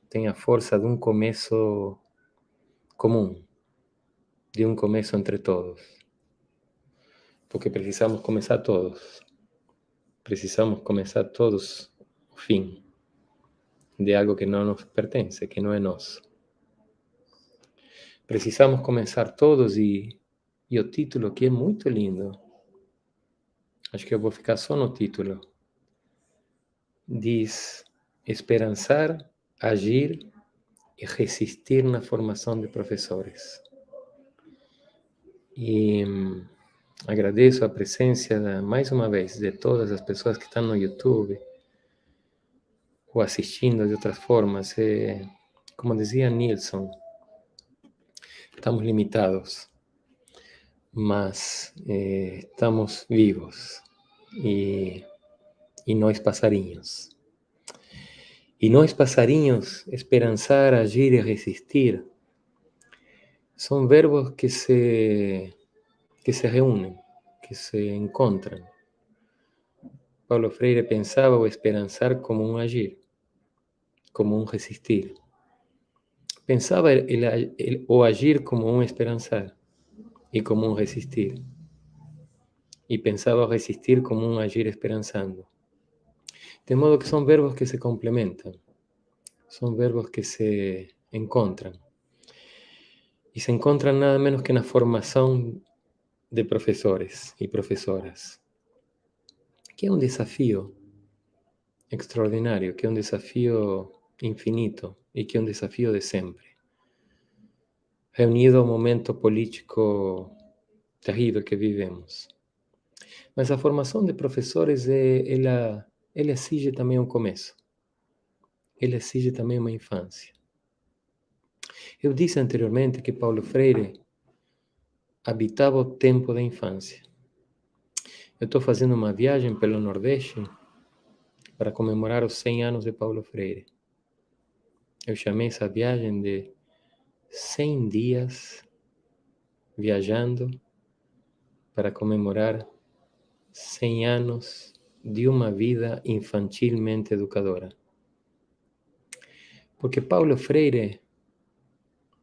tem a força de um começo comum, de um começo entre todos. Porque precisamos começar todos. Precisamos começar todos o fim de algo que não nos pertence, que não é nosso. Precisamos começar todos e o título aqui é muito lindo. Acho que eu vou ficar só no título. Diz: esperançar, agir e resistir na formação de professores. E agradeço a presença, mais uma vez, de todas as pessoas que estão no YouTube ou assistindo de outras formas. Como dizia Nilson, estamos limitados, mas estamos vivos. E nós passarinhos. E nós passarinhos, esperançar, agir e resistir, são verbos que se reúnem, que se encontram. Paulo Freire pensava o esperançar como um agir, como um resistir. Pensava o agir como um esperançar e como um resistir. E pensava o resistir como um agir esperançando. De modo que são verbos que se complementam, são verbos que se encontram. E se encontram nada menos que na formação de professores e professoras, que é um desafio extraordinário, que é um desafio infinito e que é um desafio de sempre. Reunido ao momento político terrível que vivemos. Mas a formação de professores, ela exige também um começo. Ela exige também uma infância. Eu disse anteriormente que Paulo Freire habitava o tempo da infância. Eu estou fazendo uma viagem pelo Nordeste para comemorar os 100 anos de Paulo Freire. Eu chamei essa viagem de 100 dias viajando para comemorar 100 anos de uma vida infantilmente educadora. Porque Paulo Freire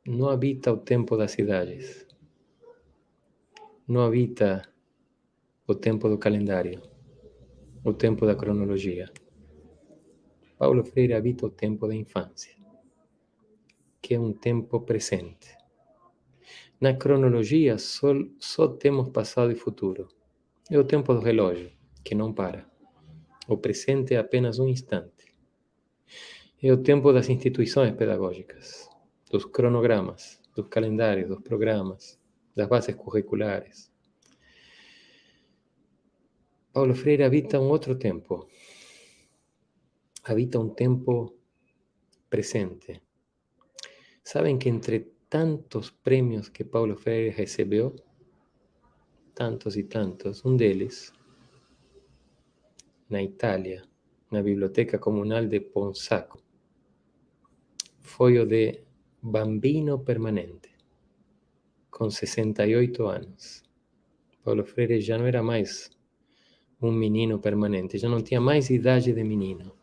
não habita o tempo das cidades, não habita o tempo do calendário, o tempo da cronologia. Paulo Freire habita o tempo da infância, que é um tempo presente. Na cronologia só temos passado e futuro. É o tempo do relógio, que não para. O presente é apenas um instante. É o tempo das instituições pedagógicas, dos cronogramas, dos calendários, dos programas, das bases curriculares. Paulo Freire habita um outro tempo. Habita um tempo presente. Sabem que entre tantos prêmios que Paulo Freire recebeu, tantos e tantos, um deles, na Itália, na Biblioteca Comunal de Ponsaco, foi o de Bambino Permanente, com 68 anos. Paulo Freire já não era mais um menino permanente, já não tinha mais idade de menino,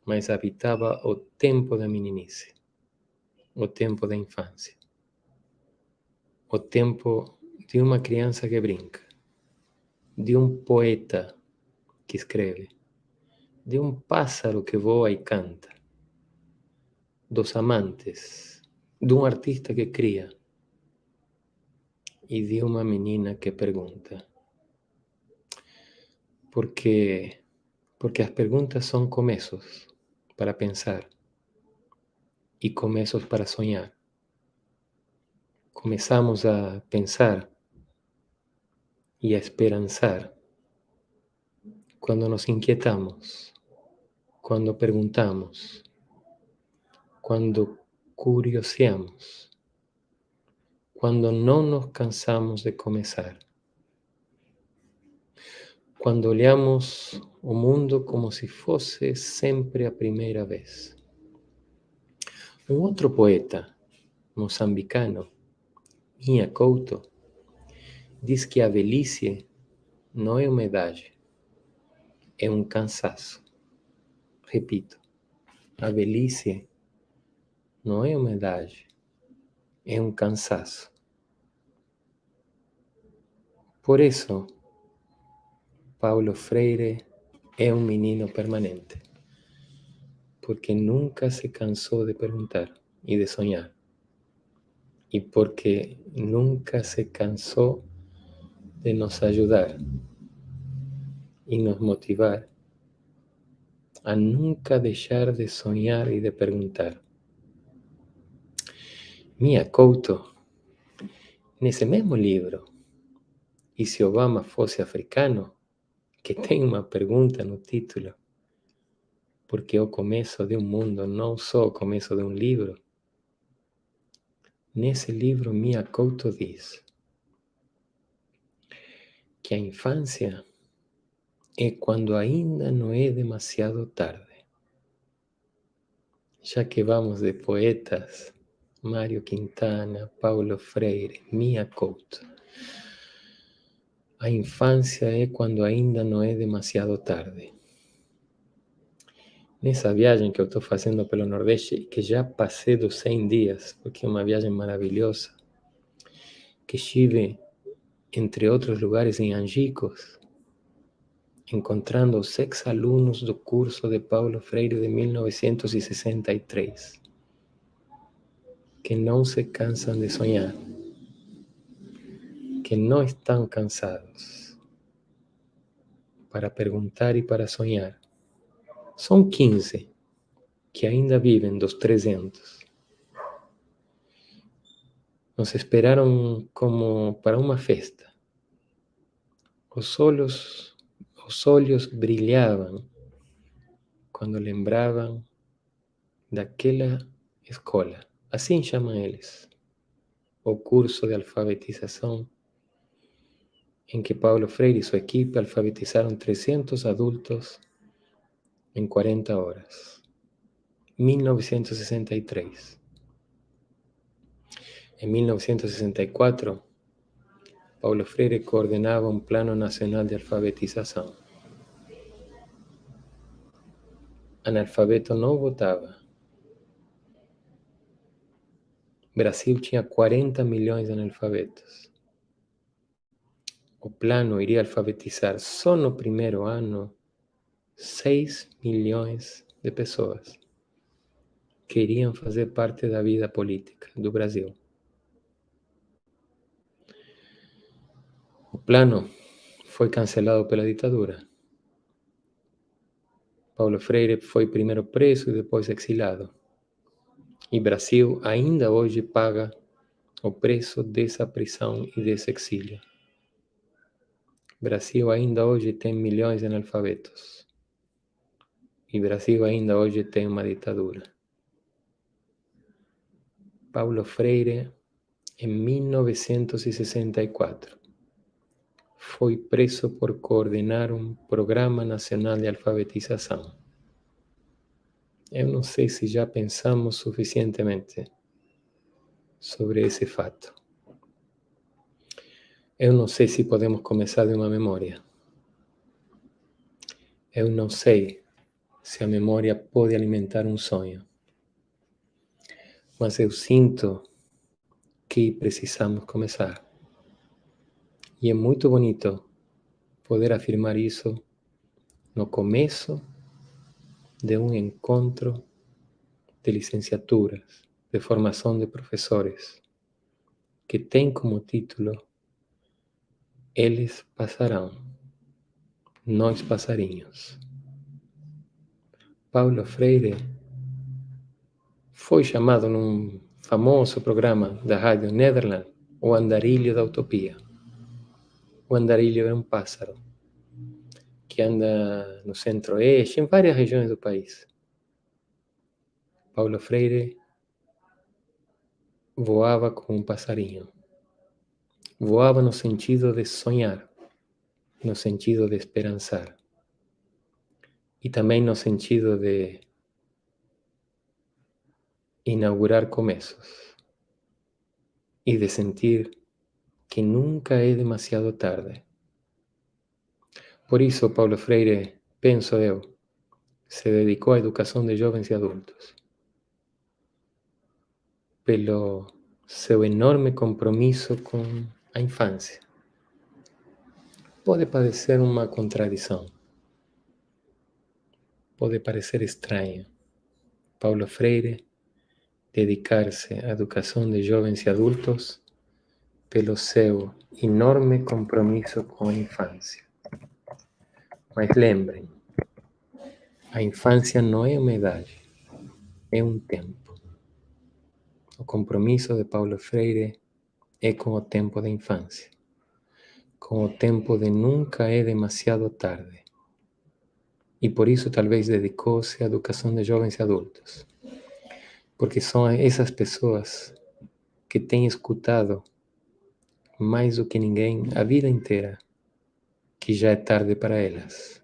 mas habitava o tempo da meninice, o tempo da infância, o tempo de uma criança que brinca, de um poeta que escreve, de um pássaro que voa e canta, dos amantes, de um artista que cria e de uma menina que pergunta. Porque as perguntas são começos para pensar e começos para sonhar. Começamos a pensar e a esperançar quando nos inquietamos, quando perguntamos, quando curioseamos, quando não nos cansamos de começar, quando olhamos o mundo como se fosse sempre a primeira vez. Um outro poeta moçambicano, Minha Couto, diz que a velhice não é uma idade, é um cansaço. Repito, a velhice não é uma idade, é um cansaço. Por isso, Paulo Freire é um menino permanente, porque nunca se cansou de perguntar e de sonhar, e porque nunca se cansou de nos ajudar e nos motivar a nunca deixar de sonhar e de perguntar. Minha Couto, nesse mesmo livro, E se Obama fosse africano, que tem uma pergunta no título, porque é o começo de um mundo, não só o começo de um livro. Nesse livro, Minha Couto diz que a infância é quando ainda não é demasiado tarde. Já que vamos de poetas, Mário Quintana, Paulo Freire, Minha Couto. A infância é quando ainda não é demasiado tarde. Nessa viagem que eu estou fazendo pelo Nordeste, que já passei dos 100 dias, porque é uma viagem maravilhosa, que estive, entre outros lugares, em Angicos, encontrando os ex-alunos do curso de Paulo Freire de 1963, que não se cansam de sonhar, que não estão cansados para perguntar e para sonhar. São 15 que ainda vivem dos 300. Nos esperaram como para uma festa. Os olhos brilhavam quando lembravam daquela escola. Assim chamam eles, o curso de alfabetização em que Paulo Freire e sua equipe alfabetizaram 300 adultos em 40 horas. 1963. Em 1964, Paulo Freire coordenava um plano nacional de alfabetização. Analfabeto não votava. O Brasil tinha 40 milhões de analfabetos. O plano iria alfabetizar só no primeiro ano 6 milhões de pessoas que iriam fazer parte da vida política do Brasil. O plano foi cancelado pela ditadura. Paulo Freire foi primeiro preso e depois exilado. E Brasil ainda hoje paga o preço dessa prisão e desse exílio. Brasil ainda hoje tem milhões de analfabetos. E Brasil ainda hoje tem uma ditadura. Paulo Freire, em 1964, foi preso por coordenar um programa nacional de alfabetização. Eu não sei se já pensamos suficientemente sobre esse fato. Eu não sei se podemos começar de uma memória. Eu não sei se a memória pode alimentar um sonho. Mas eu sinto que precisamos começar. E é muito bonito poder afirmar isso no começo de um encontro de licenciaturas, de formação de professores, que tem como título Eles Passarão, Nós Passarinhos. Paulo Freire foi chamado num famoso programa da Rádio Nederland o andarilho da utopia. O andarilho é um pássaro que anda no centro-oeste, em várias regiões do país. Paulo Freire voava como um passarinho. Voava no sentido de sonhar, no sentido de esperançar e também no sentido de inaugurar começos e de sentir que nunca é demasiado tarde. Por isso, Paulo Freire, penso eu, se dedicou à educação de jovens e adultos, pelo seu enorme compromisso com a infância. Pode parecer uma contradição, pode parecer estranho. Paulo Freire dedicar-se à educação de jovens e adultos pelo seu enorme compromisso com a infância. Mas lembrem, a infância não é uma idade, é um tempo. O compromisso de Paulo Freire é com o tempo da infância, com o tempo de nunca é demasiado tarde. E por isso talvez dedicou-se à educação de jovens e adultos, porque são essas pessoas que têm escutado mais do que ninguém a vida inteira que já é tarde para elas,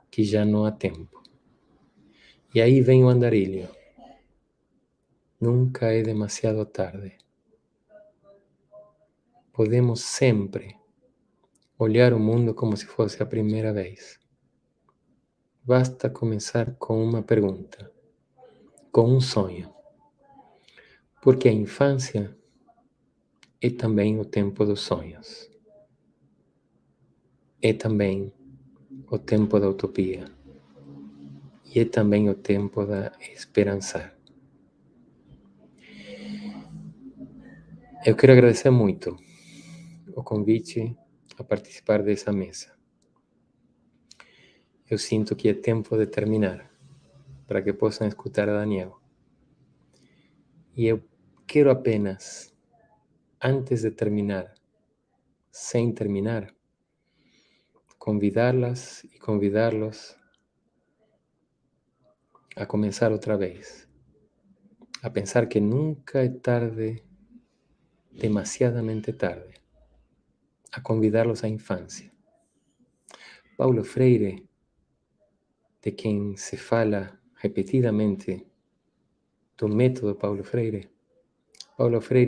que já não há tempo. E aí vem o andarilho. Nunca é demasiado tarde. Podemos sempre olhar o mundo como se fosse a primeira vez. Basta começar com uma pergunta, com um sonho. Porque a infância é também o tempo dos sonhos. É também o tempo da utopia. E é também o tempo da esperançar. Eu quero agradecer muito o convite a participar dessa mesa. Eu sinto que é tempo de terminar, para que possam escutar a Daniel. E eu quero apenas, antes de terminar, sem terminar, convidá-las e convidá-los a começar outra vez, a pensar que nunca é tarde, demasiadamente tarde, a convidá-los à infância. Paulo Freire, de quem se fala repetidamente do método Paulo Freire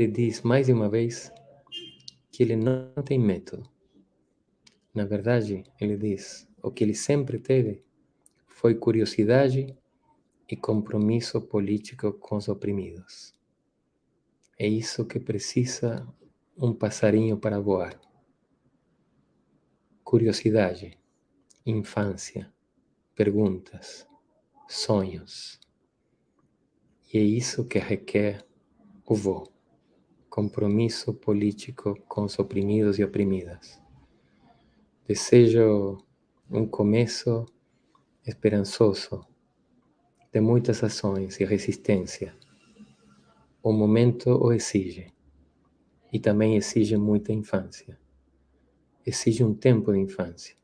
diz mais de uma vez que ele não tem método. Na verdade, ele diz, o que ele sempre teve foi curiosidade e compromisso político com os oprimidos. É isso que precisa um passarinho para voar. Curiosidade, infância, perguntas, sonhos. E é isso que requer o voo. Compromisso político com os oprimidos e oprimidas. Desejo um começo esperançoso de muitas ações e resistência. O momento o exige. E também exige muita infância. Exige um tempo de infância.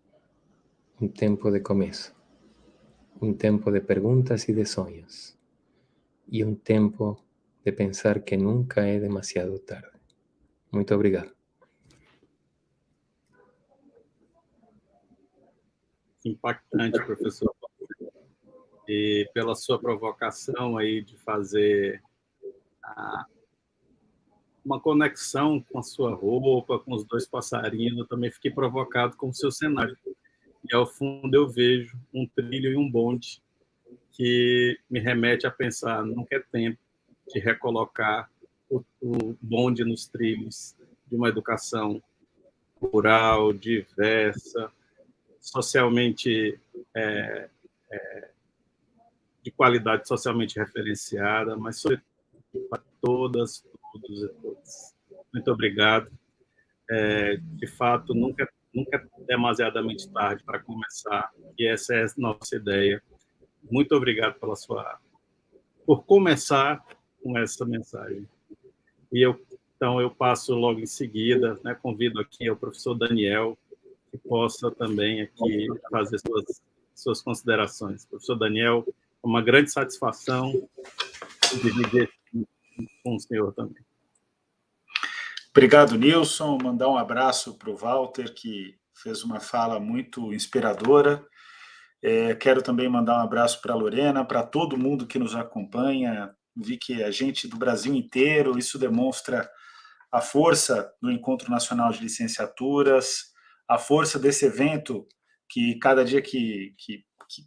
Um tempo de começo. Um tempo de perguntas e de sonhos. E um tempo de pensar que nunca é demasiado tarde. Muito obrigado.
Impactante, professor. E pela sua provocação aí de fazer uma conexão com a sua roupa, com os dois passarinhos, eu também fiquei provocado com o seu cenário. E ao fundo eu vejo um trilho e um bonde que me remete a pensar, nunca é tempo de recolocar o bonde nos trilhos de uma educação rural, diversa, socialmente de qualidade socialmente referenciada, mas sobretudo para todas, todos e todas. Muito obrigado. De fato, nunca é demasiadamente tarde para começar, e essa é a nossa ideia. Muito obrigado por começar com essa mensagem. E então eu passo logo em seguida, né, convido aqui o professor Daniel, que possa também aqui fazer suas considerações. Professor Daniel, é uma grande satisfação dividir com o senhor também.
Obrigado, Nilson. Mandar um abraço para o Walter, que fez uma fala muito inspiradora. Quero também mandar um abraço para a Lorena, para todo mundo que nos acompanha. Vi que a gente do Brasil inteiro, isso demonstra a força do Encontro Nacional de Licenciaturas, a força desse evento que cada dia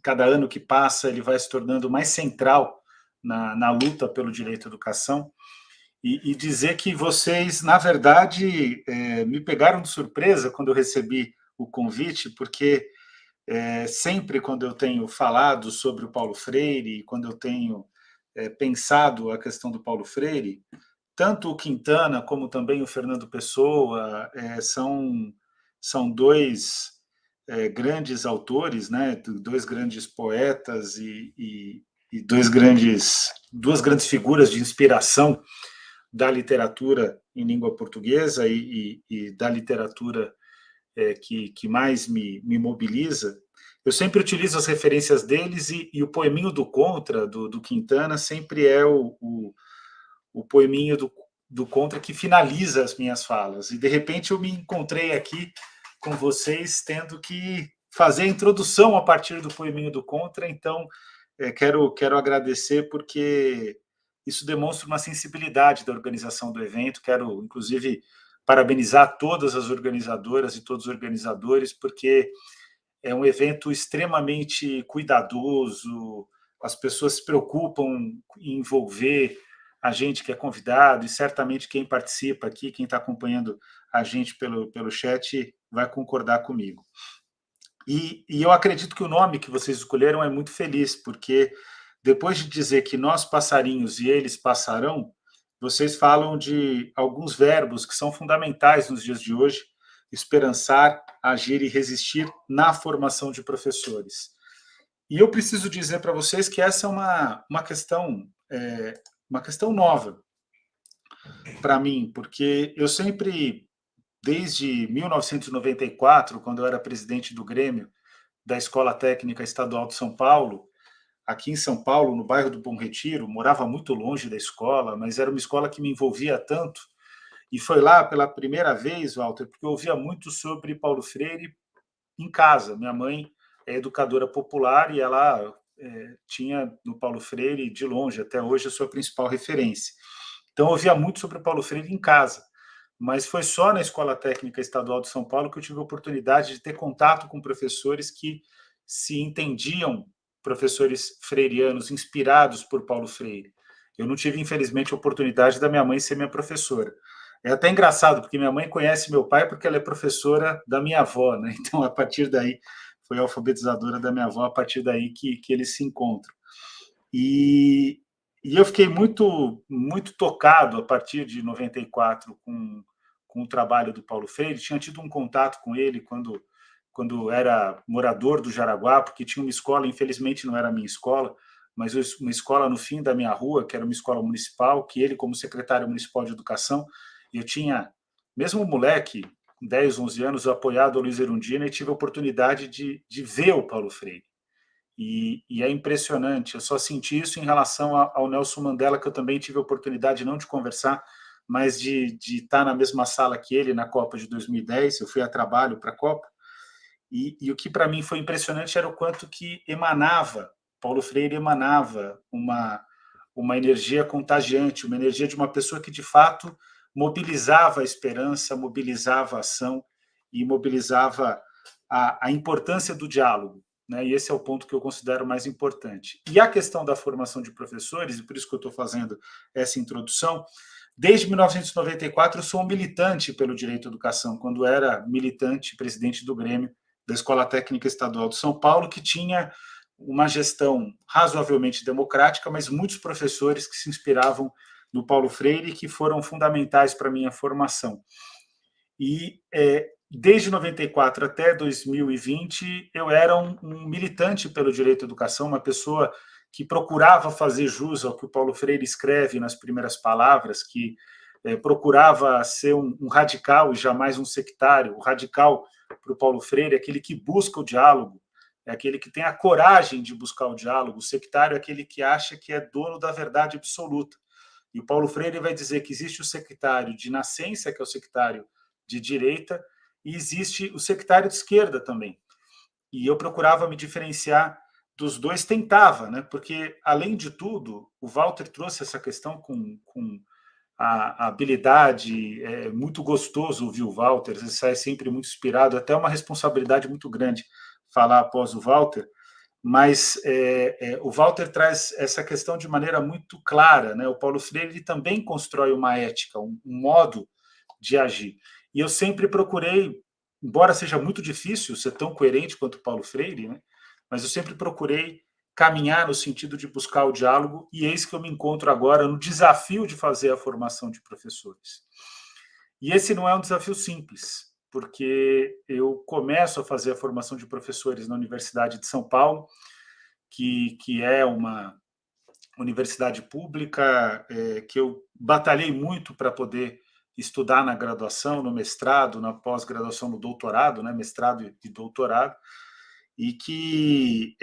cada ano que passa, ele vai se tornando mais central na luta pelo direito à educação. E dizer que vocês, na verdade, me pegaram de surpresa quando eu recebi o convite, porque sempre quando eu tenho falado sobre o Paulo Freire, quando eu tenho pensado a questão do Paulo Freire, tanto o Quintana como também o Fernando Pessoa são dois grandes autores, né? Dois grandes poetas e duas grandes figuras de inspiração da literatura em língua portuguesa e da literatura que mais me mobiliza. Eu sempre utilizo as referências deles e o poeminho do Contra, do Quintana, sempre é o poeminho do Contra que finaliza as minhas falas. E, de repente, eu me encontrei aqui com vocês tendo que fazer a introdução a partir do poeminho do Contra, então quero agradecer porque isso demonstra uma sensibilidade da organização do evento. Quero, inclusive, parabenizar todas as organizadoras e todos os organizadores, porque é um evento extremamente cuidadoso, as pessoas se preocupam em envolver a gente que é convidado, e certamente quem participa aqui, quem está acompanhando a gente pelo chat, vai concordar comigo. E eu acredito que o nome que vocês escolheram é muito feliz, porque depois de dizer que nós passarinhos e eles passarão, vocês falam de alguns verbos que são fundamentais nos dias de hoje: esperançar, agir e resistir na formação de professores. E eu preciso dizer para vocês que essa é uma questão nova para mim, porque eu sempre, desde 1994, quando eu era presidente do Grêmio da Escola Técnica Estadual de São Paulo, aqui em São Paulo, no bairro do Bom Retiro, morava muito longe da escola, mas era uma escola que me envolvia tanto. E foi lá pela primeira vez, Walter, porque eu ouvia muito sobre Paulo Freire em casa. Minha mãe é educadora popular e ela tinha no Paulo Freire, de longe, até hoje, a sua principal referência. Então, eu ouvia muito sobre Paulo Freire em casa, mas foi só na Escola Técnica Estadual de São Paulo que eu tive a oportunidade de ter contato com professores que se entendiam professores freirianos inspirados por Paulo Freire. Eu não tive, infelizmente, a oportunidade da minha mãe ser minha professora. É até engraçado, porque minha mãe conhece meu pai porque ela é professora da minha avó, né? Então, a partir daí, foi a alfabetizadora da minha avó, a partir daí que eles se encontram. E eu fiquei muito, muito tocado a partir de 94 com o trabalho do Paulo Freire. Tinha tido um contato com ele quando era morador do Jaraguá, porque tinha uma escola, infelizmente não era a minha escola, mas uma escola no fim da minha rua, que era uma escola municipal, que ele, como secretário municipal de educação, eu tinha, mesmo moleque, 10, 11 anos, apoiado a Luiz Erundina, e tive a oportunidade de ver o Paulo Freire. E é impressionante, eu só senti isso em relação ao Nelson Mandela, que eu também tive a oportunidade não de conversar, mas de estar na mesma sala que ele na Copa de 2010, eu fui a trabalho para a Copa, e o que para mim foi impressionante era o quanto que Paulo Freire emanava uma energia contagiante, uma energia de uma pessoa que, de fato, mobilizava a esperança, mobilizava a ação e mobilizava a importância do diálogo, né? E esse é o ponto que eu considero mais importante. E a questão da formação de professores, e por isso que eu estou fazendo essa introdução, desde 1994 eu sou um militante pelo direito à educação, quando era militante, presidente do Grêmio da Escola Técnica Estadual de São Paulo, que tinha uma gestão razoavelmente democrática, mas muitos professores que se inspiravam no Paulo Freire, que foram fundamentais para a minha formação. E desde 94 até 2020, eu era um militante pelo direito à educação, uma pessoa que procurava fazer jus ao que o Paulo Freire escreve nas primeiras palavras, que procurava ser um radical e jamais um sectário. O radical, para o Paulo Freire, é aquele que busca o diálogo, é aquele que tem a coragem de buscar o diálogo. O sectário é aquele que acha que é dono da verdade absoluta. E o Paulo Freire vai dizer que existe o sectário de nascença, que é o sectário de direita, e existe o sectário de esquerda também. E eu procurava me diferenciar dos dois, tentava, né? Porque, além de tudo, o Walter trouxe essa questão com a habilidade, é muito gostoso ouvir o Walter, ele sai sempre muito inspirado, até uma responsabilidade muito grande falar após o Walter, mas o Walter traz essa questão de maneira muito clara, né? O Paulo Freire ele também constrói uma ética, um modo de agir. E eu sempre procurei, embora seja muito difícil ser tão coerente quanto o Paulo Freire, né? Mas eu sempre procurei caminhar no sentido de buscar o diálogo, e eis que eu me encontro agora no desafio de fazer a formação de professores. E esse não é um desafio simples, porque eu começo a fazer a formação de professores na Universidade de São Paulo, que é uma universidade pública que eu batalhei muito para poder estudar na graduação, no mestrado, na pós-graduação, no doutorado, né, mestrado e doutorado, e que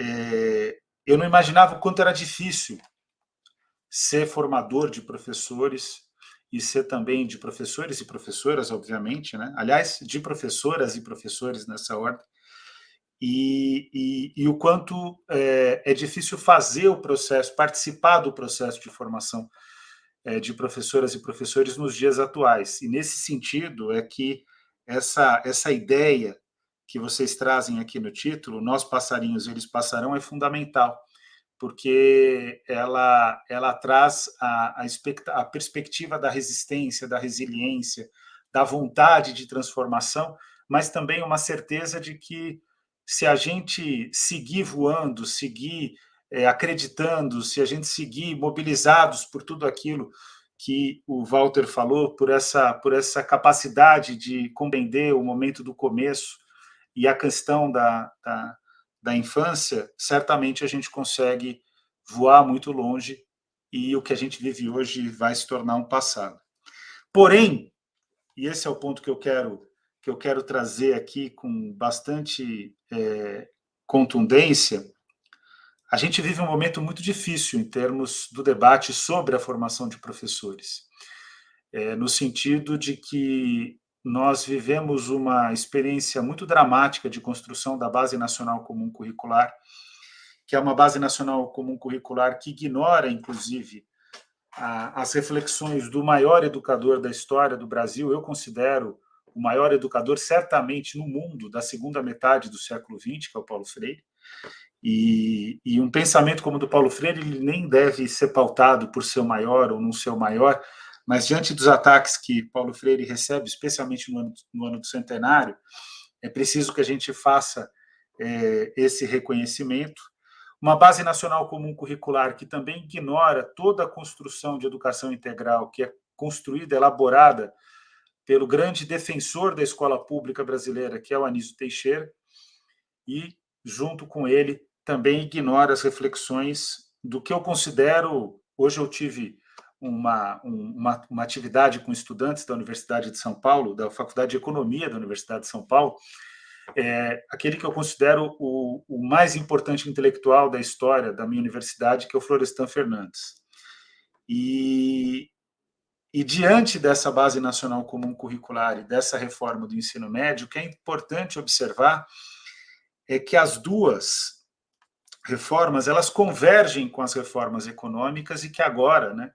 eu não imaginava o quanto era difícil ser formador de professores e ser também de professores e professoras, obviamente, né? Aliás, de professoras e professores nessa ordem, e o quanto é difícil fazer o processo, participar do processo de formação de professoras e professores nos dias atuais. E, nesse sentido, é que essa ideia que vocês trazem aqui no título, Nós Passarinhos, Eles Passarão, é fundamental, porque ela traz a perspectiva da resistência, da resiliência, da vontade de transformação, mas também uma certeza de que, se a gente seguir voando, seguir acreditando, se a gente seguir mobilizados por tudo aquilo que o Walter falou, por essa capacidade de compreender o momento do começo e a questão da infância, certamente a gente consegue voar muito longe e o que a gente vive hoje vai se tornar um passado. Porém, e esse é o ponto que eu quero trazer aqui com bastante contundência, a gente vive um momento muito difícil em termos do debate sobre a formação de professores, no sentido de que nós vivemos uma experiência muito dramática de construção da Base Nacional Comum Curricular, que é uma Base Nacional Comum Curricular que ignora, inclusive, as reflexões do maior educador da história do Brasil. Eu considero o maior educador, certamente, no mundo, da segunda metade do século XX, que é o Paulo Freire. E um pensamento como o do Paulo Freire, ele nem deve ser pautado por ser o maior ou não ser o maior, mas diante dos ataques que Paulo Freire recebe, especialmente no ano do centenário, é preciso que a gente faça esse reconhecimento. Uma Base Nacional Comum Curricular que também ignora toda a construção de educação integral que é construída, elaborada pelo grande defensor da escola pública brasileira, que é o Anísio Teixeira, e, junto com ele, também ignora as reflexões do que eu considero... Hoje eu tive uma atividade com estudantes da Universidade de São Paulo, da Faculdade de Economia da Universidade de São Paulo, aquele que eu considero o mais importante intelectual da história da minha universidade, que é o Florestan Fernandes. E diante dessa Base Nacional Comum Curricular e dessa reforma do ensino médio, o que é importante observar é que as duas reformas elas convergem com as reformas econômicas e que agora, né,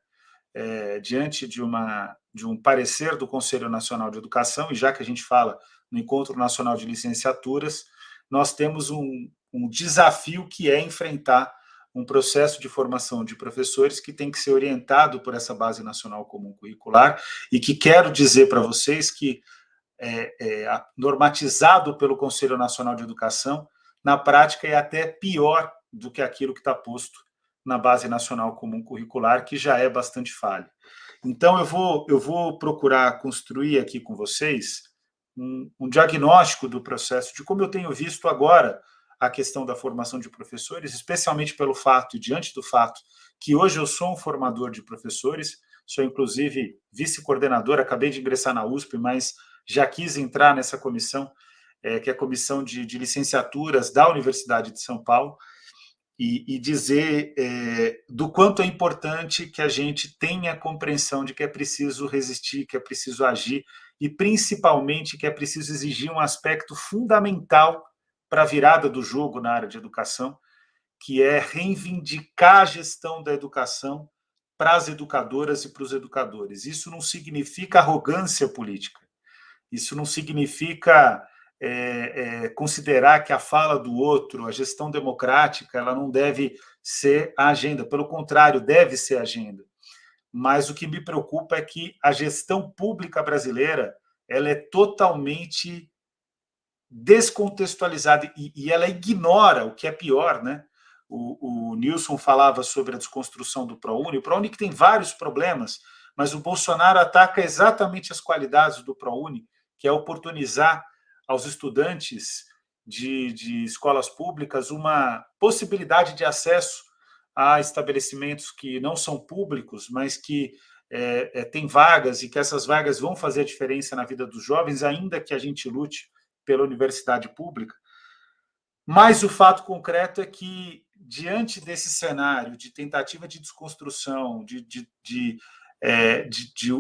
diante de um parecer do Conselho Nacional de Educação, e já que a gente fala no Encontro Nacional de Licenciaturas, nós temos um desafio que é enfrentar um processo de formação de professores que tem que ser orientado por essa Base Nacional Comum Curricular e que quero dizer para vocês que normatizado pelo Conselho Nacional de Educação, na prática é até pior do que aquilo que está posto na Base Nacional Comum Curricular, que já é bastante falha. Então, eu vou procurar construir aqui com vocês um diagnóstico do processo, de como eu tenho visto agora a questão da formação de professores, especialmente pelo fato, e diante do fato, que hoje eu sou um formador de professores, sou, inclusive, vice-coordenador, acabei de ingressar na USP, mas já quis entrar nessa comissão, que é a Comissão de Licenciaturas da Universidade de São Paulo, e dizer do quanto é importante que a gente tenha a compreensão de que é preciso resistir, que é preciso agir e, principalmente, que é preciso exigir um aspecto fundamental para a virada do jogo na área de educação, que é reivindicar a gestão da educação para as educadoras e para os educadores. Isso não significa arrogância política, isso não significa considerar que a fala do outro, a gestão democrática, ela não deve ser a agenda, pelo contrário, deve ser a agenda. Mas o que me preocupa é que a gestão pública brasileira ela é totalmente descontextualizada e ela ignora o que é pior, né? O Nilson falava sobre a desconstrução do ProUni. O ProUni que tem vários problemas, mas o Bolsonaro ataca exatamente as qualidades do ProUni, que é oportunizar aos estudantes de escolas públicas uma possibilidade de acesso a estabelecimentos que não são públicos, mas que têm vagas e que essas vagas vão fazer a diferença na vida dos jovens, ainda que a gente lute pela universidade pública. Mas o fato concreto é que, diante desse cenário de tentativa de desconstrução,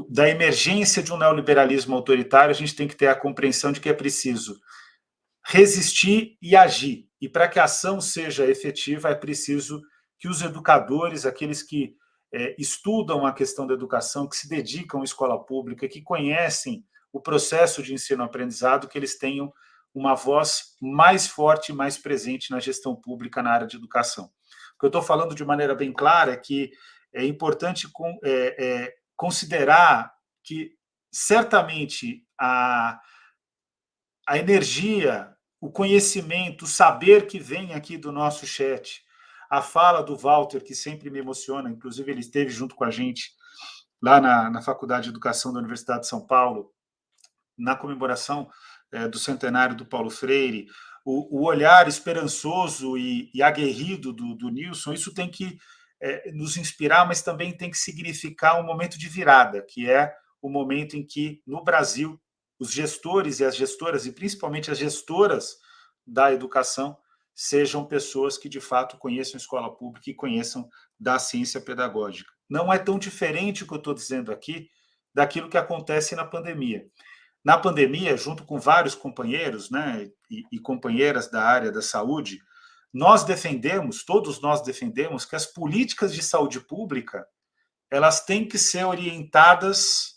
da emergência de um neoliberalismo autoritário, a gente tem que ter a compreensão de que é preciso resistir e agir. E para que a ação seja efetiva, é preciso que os educadores, aqueles que estudam a questão da educação, que se dedicam à escola pública, que conhecem o processo de ensino-aprendizado, que eles tenham uma voz mais forte e mais presente na gestão pública na área de educação. O que eu estou falando de maneira bem clara é que é importante considerar que, certamente, a energia, o conhecimento, o saber que vem aqui do nosso chat, a fala do Walter, que sempre me emociona, inclusive ele esteve junto com a gente lá na Faculdade de Educação da Universidade de São Paulo, na comemoração do centenário do Paulo Freire, o olhar esperançoso e aguerrido do Nilson, isso tem que nos inspirar, mas também tem que significar um momento de virada, que é o momento em que, no Brasil, os gestores e as gestoras, e principalmente as gestoras da educação, sejam pessoas que, de fato, conheçam a escola pública e conheçam da ciência pedagógica. Não é tão diferente o que eu estou dizendo aqui daquilo que acontece na pandemia. Na pandemia, junto com vários companheiros, né, e companheiras da área da saúde, todos nós defendemos que as políticas de saúde pública elas têm que ser orientadas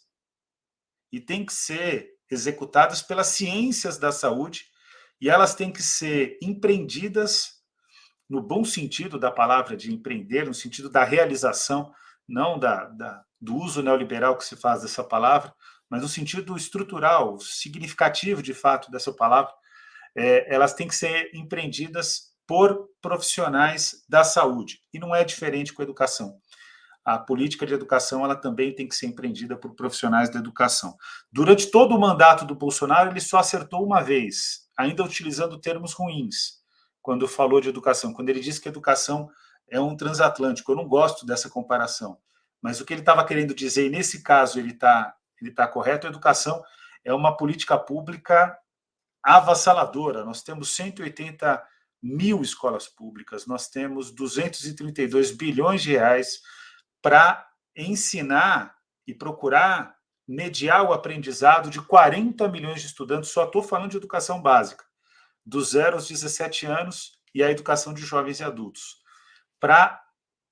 e têm que ser executadas pelas ciências da saúde e elas têm que ser empreendidas no bom sentido da palavra de empreender, no sentido da realização, não do uso neoliberal que se faz dessa palavra, mas no sentido estrutural, significativo, de fato, dessa palavra. Elas têm que ser empreendidas por profissionais da saúde, e não é diferente com a educação. A política de educação ela também tem que ser empreendida por profissionais da educação. Durante todo o mandato do Bolsonaro, ele só acertou uma vez, ainda utilizando termos ruins, quando falou de educação, quando ele disse que a educação é um transatlântico. Eu não gosto dessa comparação, mas o que ele estava querendo dizer, e nesse caso ele está correto, a educação é uma política pública avassaladora. Nós temos 180 mil escolas públicas, nós temos 232 bilhões de reais para ensinar e procurar mediar o aprendizado de 40 milhões de estudantes, só estou falando de educação básica, dos 0 aos 17 anos e a educação de jovens e adultos, para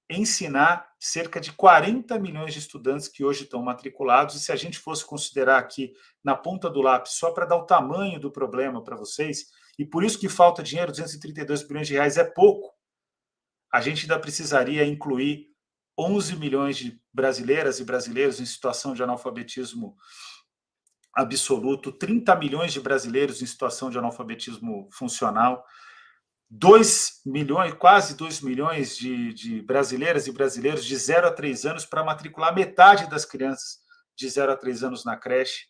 ensinar cerca de 40 milhões de estudantes que hoje estão matriculados, e se a gente fosse considerar aqui na ponta do lápis, só para dar o tamanho do problema para vocês, e por isso que falta dinheiro, 232 bilhões de reais é pouco, a gente ainda precisaria incluir 11 milhões de brasileiras e brasileiros em situação de analfabetismo absoluto, 30 milhões de brasileiros em situação de analfabetismo funcional, 2 milhões, quase 2 milhões de brasileiras e brasileiros de 0 a 3 anos para matricular metade das crianças de 0 a 3 anos na creche,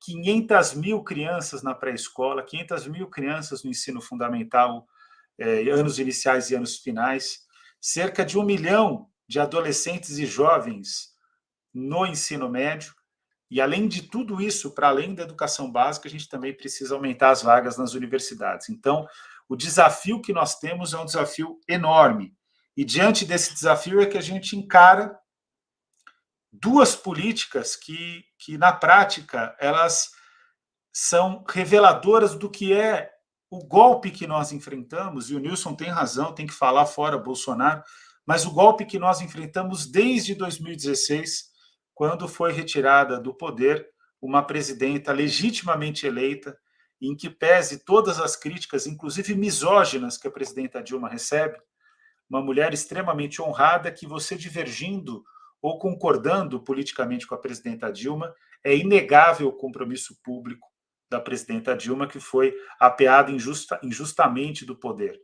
500 mil crianças na pré-escola, 500 mil crianças no ensino fundamental, anos iniciais e anos finais, cerca de 1 milhão de adolescentes e jovens no ensino médio, e além de tudo isso, para além da educação básica, a gente também precisa aumentar as vagas nas universidades. Então, o desafio que nós temos é um desafio enorme, e diante desse desafio é que a gente encara duas políticas que na prática, elas são reveladoras do que é o golpe que nós enfrentamos, e o Nilson tem razão, tem que falar fora Bolsonaro, mas o golpe que nós enfrentamos desde 2016, quando foi retirada do poder uma presidenta legitimamente eleita, em que pese todas as críticas, inclusive misóginas, que a presidenta Dilma recebe, uma mulher extremamente honrada, que você divergindo ou concordando politicamente com a presidenta Dilma, é inegável o compromisso público da presidenta Dilma, que foi apeada injustamente do poder.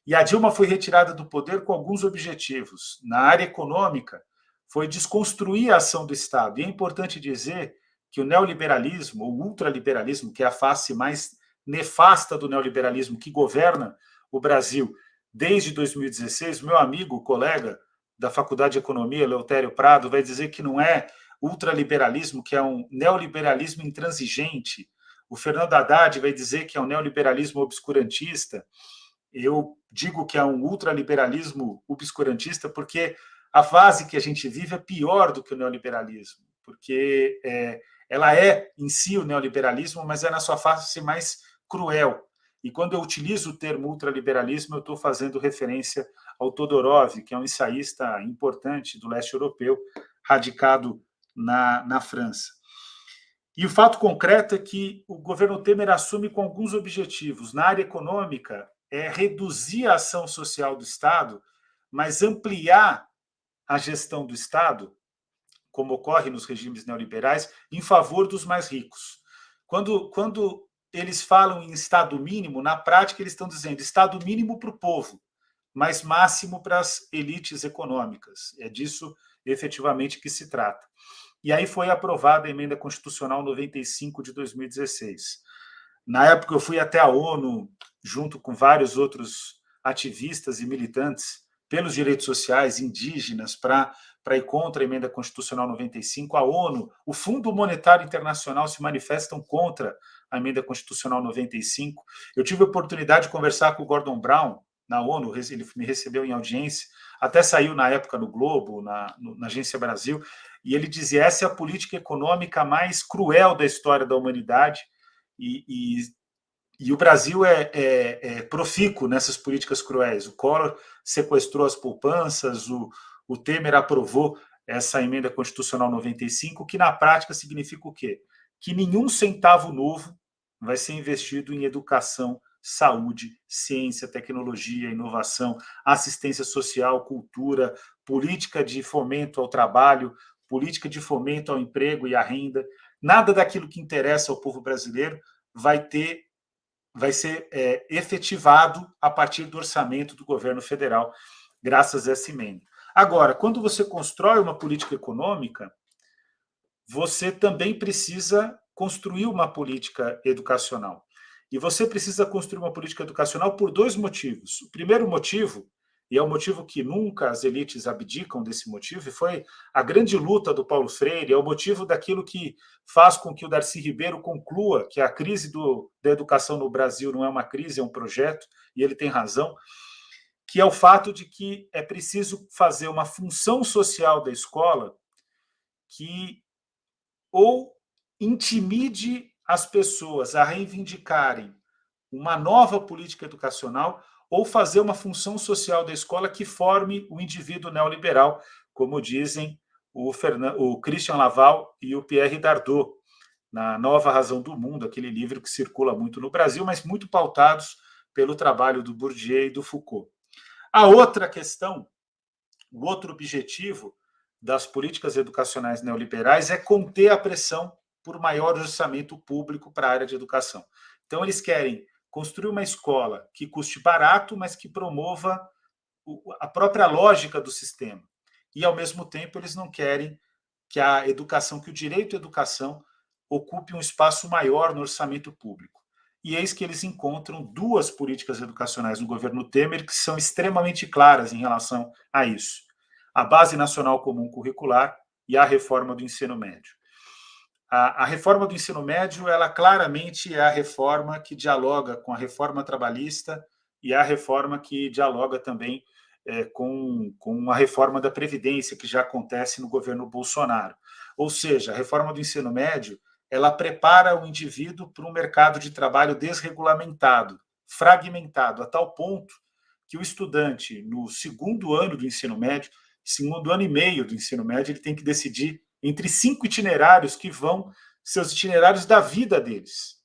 E a Dilma foi retirada do poder com alguns objetivos. Na área econômica, foi desconstruir a ação do Estado. E é importante dizer que o neoliberalismo, o ultraliberalismo, que é a face mais nefasta do neoliberalismo que governa o Brasil desde 2016, meu amigo, colega da Faculdade de Economia, Eleutério Prado, vai dizer que não é ultraliberalismo, que é um neoliberalismo intransigente. O Fernando Haddad vai dizer que é um neoliberalismo obscurantista. Eu digo que é um ultraliberalismo obscurantista porque a fase que a gente vive é pior do que o neoliberalismo, porque ela é, em si, o neoliberalismo, mas é na sua face mais cruel. E quando eu utilizo o termo ultraliberalismo, eu estou fazendo referência ao Todorov, que é um ensaísta importante do leste europeu, radicado na França. E o fato concreto é que o governo Temer assume com alguns objetivos. Na área econômica, é reduzir a ação social do Estado, mas ampliar a gestão do Estado, como ocorre nos regimes neoliberais, em favor dos mais ricos. Quando eles falam em Estado mínimo, na prática eles estão dizendo Estado mínimo para o povo, mas máximo para as elites econômicas. É disso, efetivamente, que se trata. E aí foi aprovada a Emenda Constitucional 95 de 2016. Na época, eu fui até a ONU, junto com vários outros ativistas e militantes pelos direitos sociais indígenas, para ir contra a Emenda Constitucional 95. A ONU, o Fundo Monetário Internacional se manifestam contra a Emenda Constitucional 95. Eu tive a oportunidade de conversar com o Gordon Brown na ONU, ele me recebeu em audiência, até saiu na época no Globo, na Agência Brasil, e ele dizia: essa é a política econômica mais cruel da história da humanidade, e o Brasil é profícuo nessas políticas cruéis. O Collor sequestrou as poupanças, o Temer aprovou essa Emenda Constitucional 95, que na prática significa o quê? Que nenhum centavo novo vai ser investido em educação, saúde, ciência, tecnologia, inovação, assistência social, cultura, política de fomento ao trabalho, política de fomento ao emprego e à renda. Nada daquilo que interessa ao povo brasileiro vai ser efetivado a partir do orçamento do governo federal, graças a essa emenda. Agora, quando você constrói uma política econômica, você também precisa construir uma política educacional. E você precisa construir uma política educacional por dois motivos. O primeiro motivo, e é o motivo que nunca as elites abdicam desse motivo, e foi a grande luta do Paulo Freire, é o motivo daquilo que faz com que o Darcy Ribeiro conclua que a crise da educação no Brasil não é uma crise, é um projeto, e ele tem razão, que é o fato de que é preciso fazer uma função social da escola que ou intimide as pessoas a reivindicarem uma nova política educacional, ou fazer uma função social da escola que forme o indivíduo neoliberal, como dizem o Christian Laval e o Pierre Dardot, na Nova Razão do Mundo, aquele livro que circula muito no Brasil, mas muito pautados pelo trabalho do Bourdieu e do Foucault. A outra questão, o outro objetivo das políticas educacionais neoliberais é conter a pressão por maior orçamento público para a área de educação. Então, eles querem construir uma escola que custe barato, mas que promova a própria lógica do sistema. E, ao mesmo tempo, eles não querem que a educação, que o direito à educação ocupe um espaço maior no orçamento público. E eis que eles encontram duas políticas educacionais no governo Temer que são extremamente claras em relação a isso: a Base Nacional Comum Curricular e a reforma do ensino médio. A reforma do ensino médio, ela claramente é a reforma que dialoga com a reforma trabalhista e a reforma que dialoga também com a reforma da Previdência, que já acontece no governo Bolsonaro. Ou seja, a reforma do ensino médio, ela prepara o indivíduo para um mercado de trabalho desregulamentado, fragmentado, a tal ponto que o estudante, no segundo ano do ensino médio, segundo ano e meio do ensino médio, ele tem que decidir entre 5 itinerários que vão ser os itinerários da vida deles.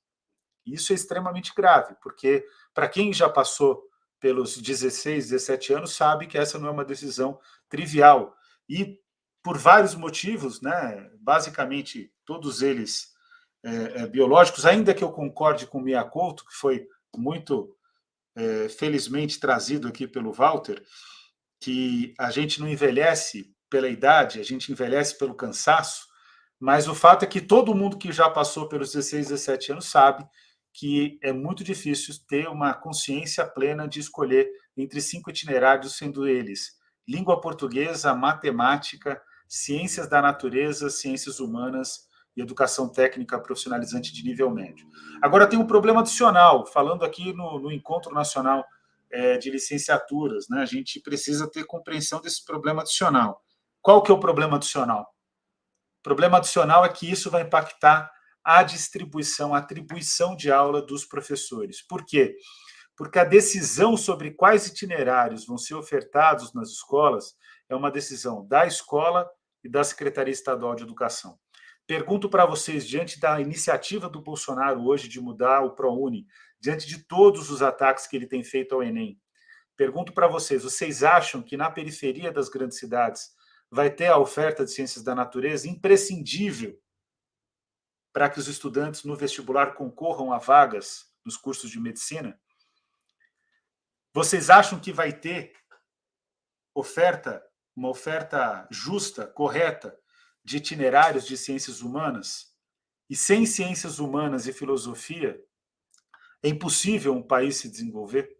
Isso é extremamente grave, porque para quem já passou pelos 16, 17 anos, sabe que essa não é uma decisão trivial. E por vários motivos, né, basicamente todos eles biológicos, ainda que eu concorde com o Mia Couto, que foi muito felizmente trazido aqui pelo Walter, que a gente não envelhece pela idade, a gente envelhece pelo cansaço, mas o fato é que todo mundo que já passou pelos 16, 17 anos sabe que é muito difícil ter uma consciência plena de escolher entre 5 itinerários, sendo eles língua portuguesa, matemática, ciências da natureza, ciências humanas e educação técnica profissionalizante de nível médio. Agora tem um problema adicional, falando aqui no Encontro Nacional de Licenciaturas, né? A gente precisa ter compreensão desse problema adicional. Qual que é o problema adicional? O problema adicional é que isso vai impactar a distribuição, a atribuição de aula dos professores. Por quê? Porque a decisão sobre quais itinerários vão ser ofertados nas escolas é uma decisão da escola e da Secretaria Estadual de Educação. Pergunto para vocês, diante da iniciativa do Bolsonaro hoje de mudar o ProUni, diante de todos os ataques que ele tem feito ao Enem, pergunto para vocês acham que na periferia das grandes cidades vai ter a oferta de ciências da natureza imprescindível para que os estudantes no vestibular concorram a vagas nos cursos de medicina? Vocês acham que vai ter uma oferta justa, correta, de itinerários de ciências humanas? E sem ciências humanas e filosofia, é impossível um país se desenvolver?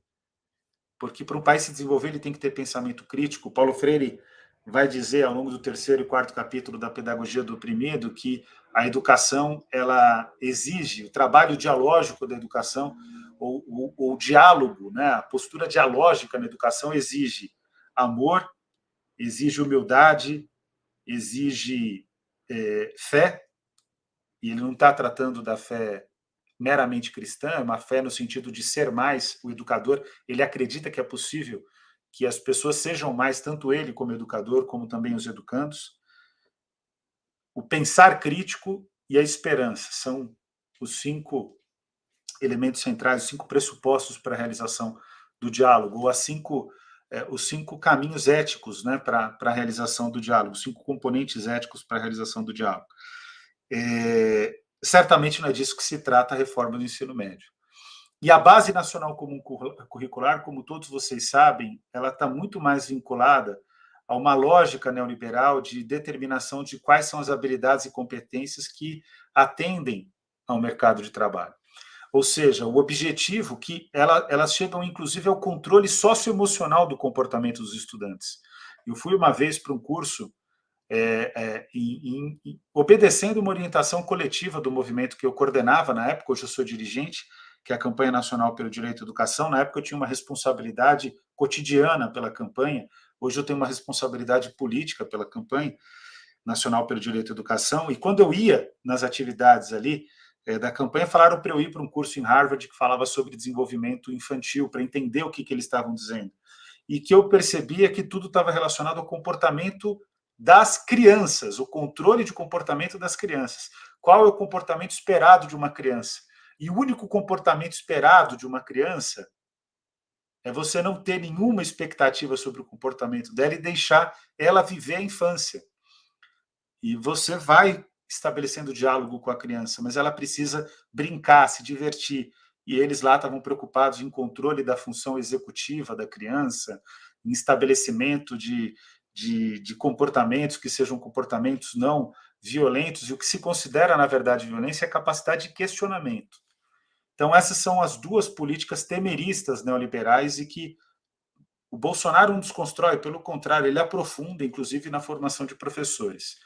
Porque para um país se desenvolver, ele tem que ter pensamento crítico. Paulo Freire vai dizer, ao longo do 3º e 4º capítulo da Pedagogia do Oprimido, que a educação ela exige o trabalho dialógico da educação, ou o diálogo, né? A postura dialógica na educação exige amor, exige humildade, exige fé, e ele não está tratando da fé meramente cristã, é uma fé no sentido de ser mais o educador. Ele acredita que é possível que as pessoas sejam mais, tanto ele como educador, como também os educandos. O pensar crítico e a esperança são os 5 elementos centrais, os 5 pressupostos para a realização do diálogo, ou os 5 caminhos éticos, né, para a realização do diálogo, 5 componentes éticos para a realização do diálogo. Certamente não é disso que se trata a reforma do ensino médio. E a Base Nacional Comum Curricular, como todos vocês sabem, ela está muito mais vinculada a uma lógica neoliberal de determinação de quais são as habilidades e competências que atendem ao mercado de trabalho. Ou seja, o objetivo que elas chegam, inclusive, ao controle socioemocional do comportamento dos estudantes. Eu fui uma vez para um curso obedecendo uma orientação coletiva do movimento que eu coordenava na época. Hoje eu sou dirigente, que é a Campanha Nacional pelo Direito à Educação. Na época eu tinha uma responsabilidade cotidiana pela campanha, hoje eu tenho uma responsabilidade política pela Campanha Nacional pelo Direito à Educação, e quando eu ia nas atividades ali da campanha, falaram para eu ir para um curso em Harvard que falava sobre desenvolvimento infantil, para entender o que eles estavam dizendo. E que eu percebia que tudo estava relacionado ao comportamento das crianças, o controle de comportamento das crianças. Qual é o comportamento esperado de uma criança? E o único comportamento esperado de uma criança é você não ter nenhuma expectativa sobre o comportamento dela e deixar ela viver a infância. E você vai estabelecendo diálogo com a criança, mas ela precisa brincar, se divertir. E eles lá estavam preocupados em controle da função executiva da criança, em estabelecimento de comportamentos que sejam comportamentos não violentos, e o que se considera, na verdade, violência é a capacidade de questionamento. Então, essas são as 2 políticas temeristas neoliberais e que o Bolsonaro não desconstrói, pelo contrário, ele aprofunda, inclusive, na formação de professores.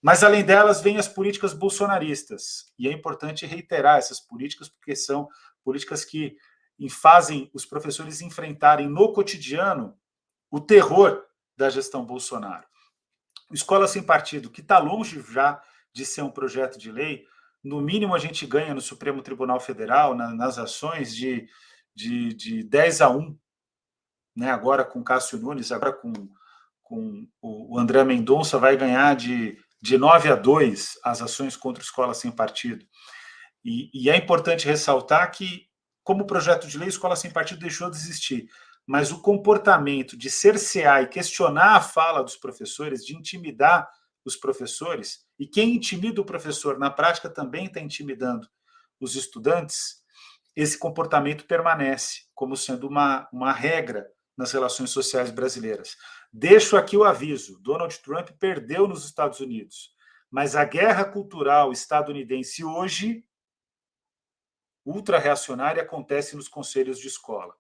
Mas, além delas, vêm as políticas bolsonaristas. E é importante reiterar essas políticas, porque são políticas que fazem os professores enfrentarem no cotidiano o terror da gestão Bolsonaro. Escola Sem Partido, que está longe já de ser um projeto de lei, no mínimo a gente ganha no Supremo Tribunal Federal, nas ações, de 10-1, né? Agora com Cássio Nunes, agora com o André Mendonça, vai ganhar de 9-2 as ações contra a Escola Sem Partido. E é importante ressaltar que, como projeto de lei, a Escola Sem Partido deixou de existir, mas o comportamento de cercear e questionar a fala dos professores, de intimidar os professores, e quem intimida o professor, na prática, também está intimidando os estudantes, esse comportamento permanece como sendo uma regra nas relações sociais brasileiras. Deixo aqui o aviso, Donald Trump perdeu nos Estados Unidos, mas a guerra cultural estadunidense hoje, ultra-reacionária, acontece nos conselhos de escola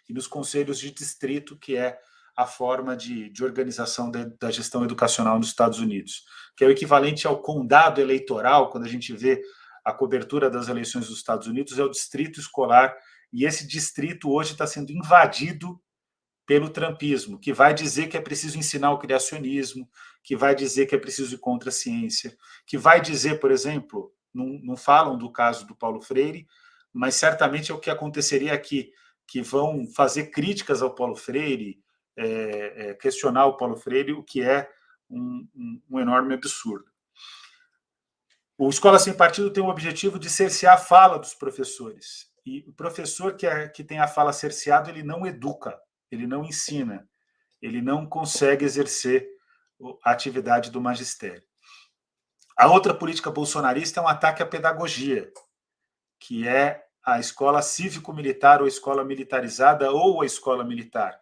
e nos conselhos de distrito, que é a forma de organização da gestão educacional nos Estados Unidos, que é o equivalente ao condado eleitoral, quando a gente vê a cobertura das eleições dos Estados Unidos, é o distrito escolar, e esse distrito hoje está sendo invadido pelo trumpismo, que vai dizer que é preciso ensinar o criacionismo, que vai dizer que é preciso ir contra a ciência, que vai dizer, por exemplo, não falam do caso do Paulo Freire, mas certamente é o que aconteceria aqui, que vão fazer críticas ao Paulo Freire, questionar o Paulo Freire, o que é um enorme absurdo. O Escola Sem Partido tem o objetivo de cercear a fala dos professores. E o professor que tem a fala cerceada, ele não educa, ele não ensina, ele não consegue exercer a atividade do magistério. A outra política bolsonarista é um ataque à pedagogia, que é a escola cívico-militar ou a escola militarizada ou a escola militar,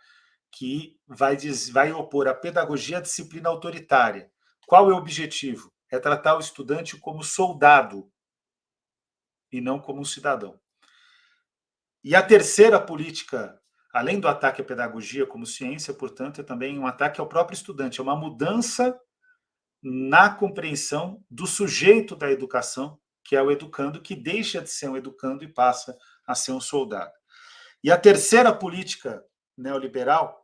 que vai opor a pedagogia à disciplina autoritária. Qual é o objetivo? É tratar o estudante como soldado e não como um cidadão. E a terceira política, além do ataque à pedagogia como ciência, portanto, é também um ataque ao próprio estudante, é uma mudança na compreensão do sujeito da educação, que é o educando, que deixa de ser um educando e passa a ser um soldado. E a terceira política neoliberal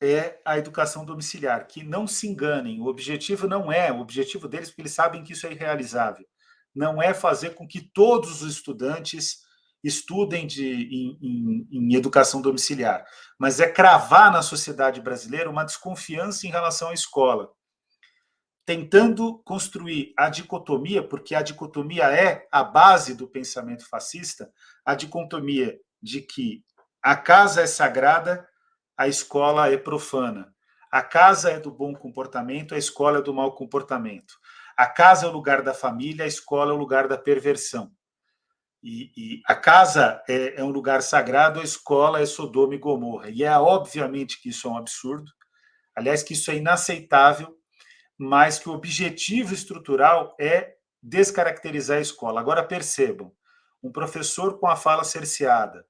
é a educação domiciliar, que não se enganem, o objetivo deles, porque eles sabem que isso é irrealizável, não é fazer com que todos os estudantes estudem em educação domiciliar, mas é cravar na sociedade brasileira uma desconfiança em relação à escola, tentando construir a dicotomia, porque a dicotomia é a base do pensamento fascista, a dicotomia de que a casa é sagrada, a escola é profana. A casa é do bom comportamento, a escola é do mau comportamento. A casa é o lugar da família, a escola é o lugar da perversão. E a casa é um lugar sagrado, a escola é Sodoma e Gomorra. E é obviamente que isso é um absurdo, aliás, que isso é inaceitável, mas que o objetivo estrutural é descaracterizar a escola. Agora percebam, um professor com a fala cerceada,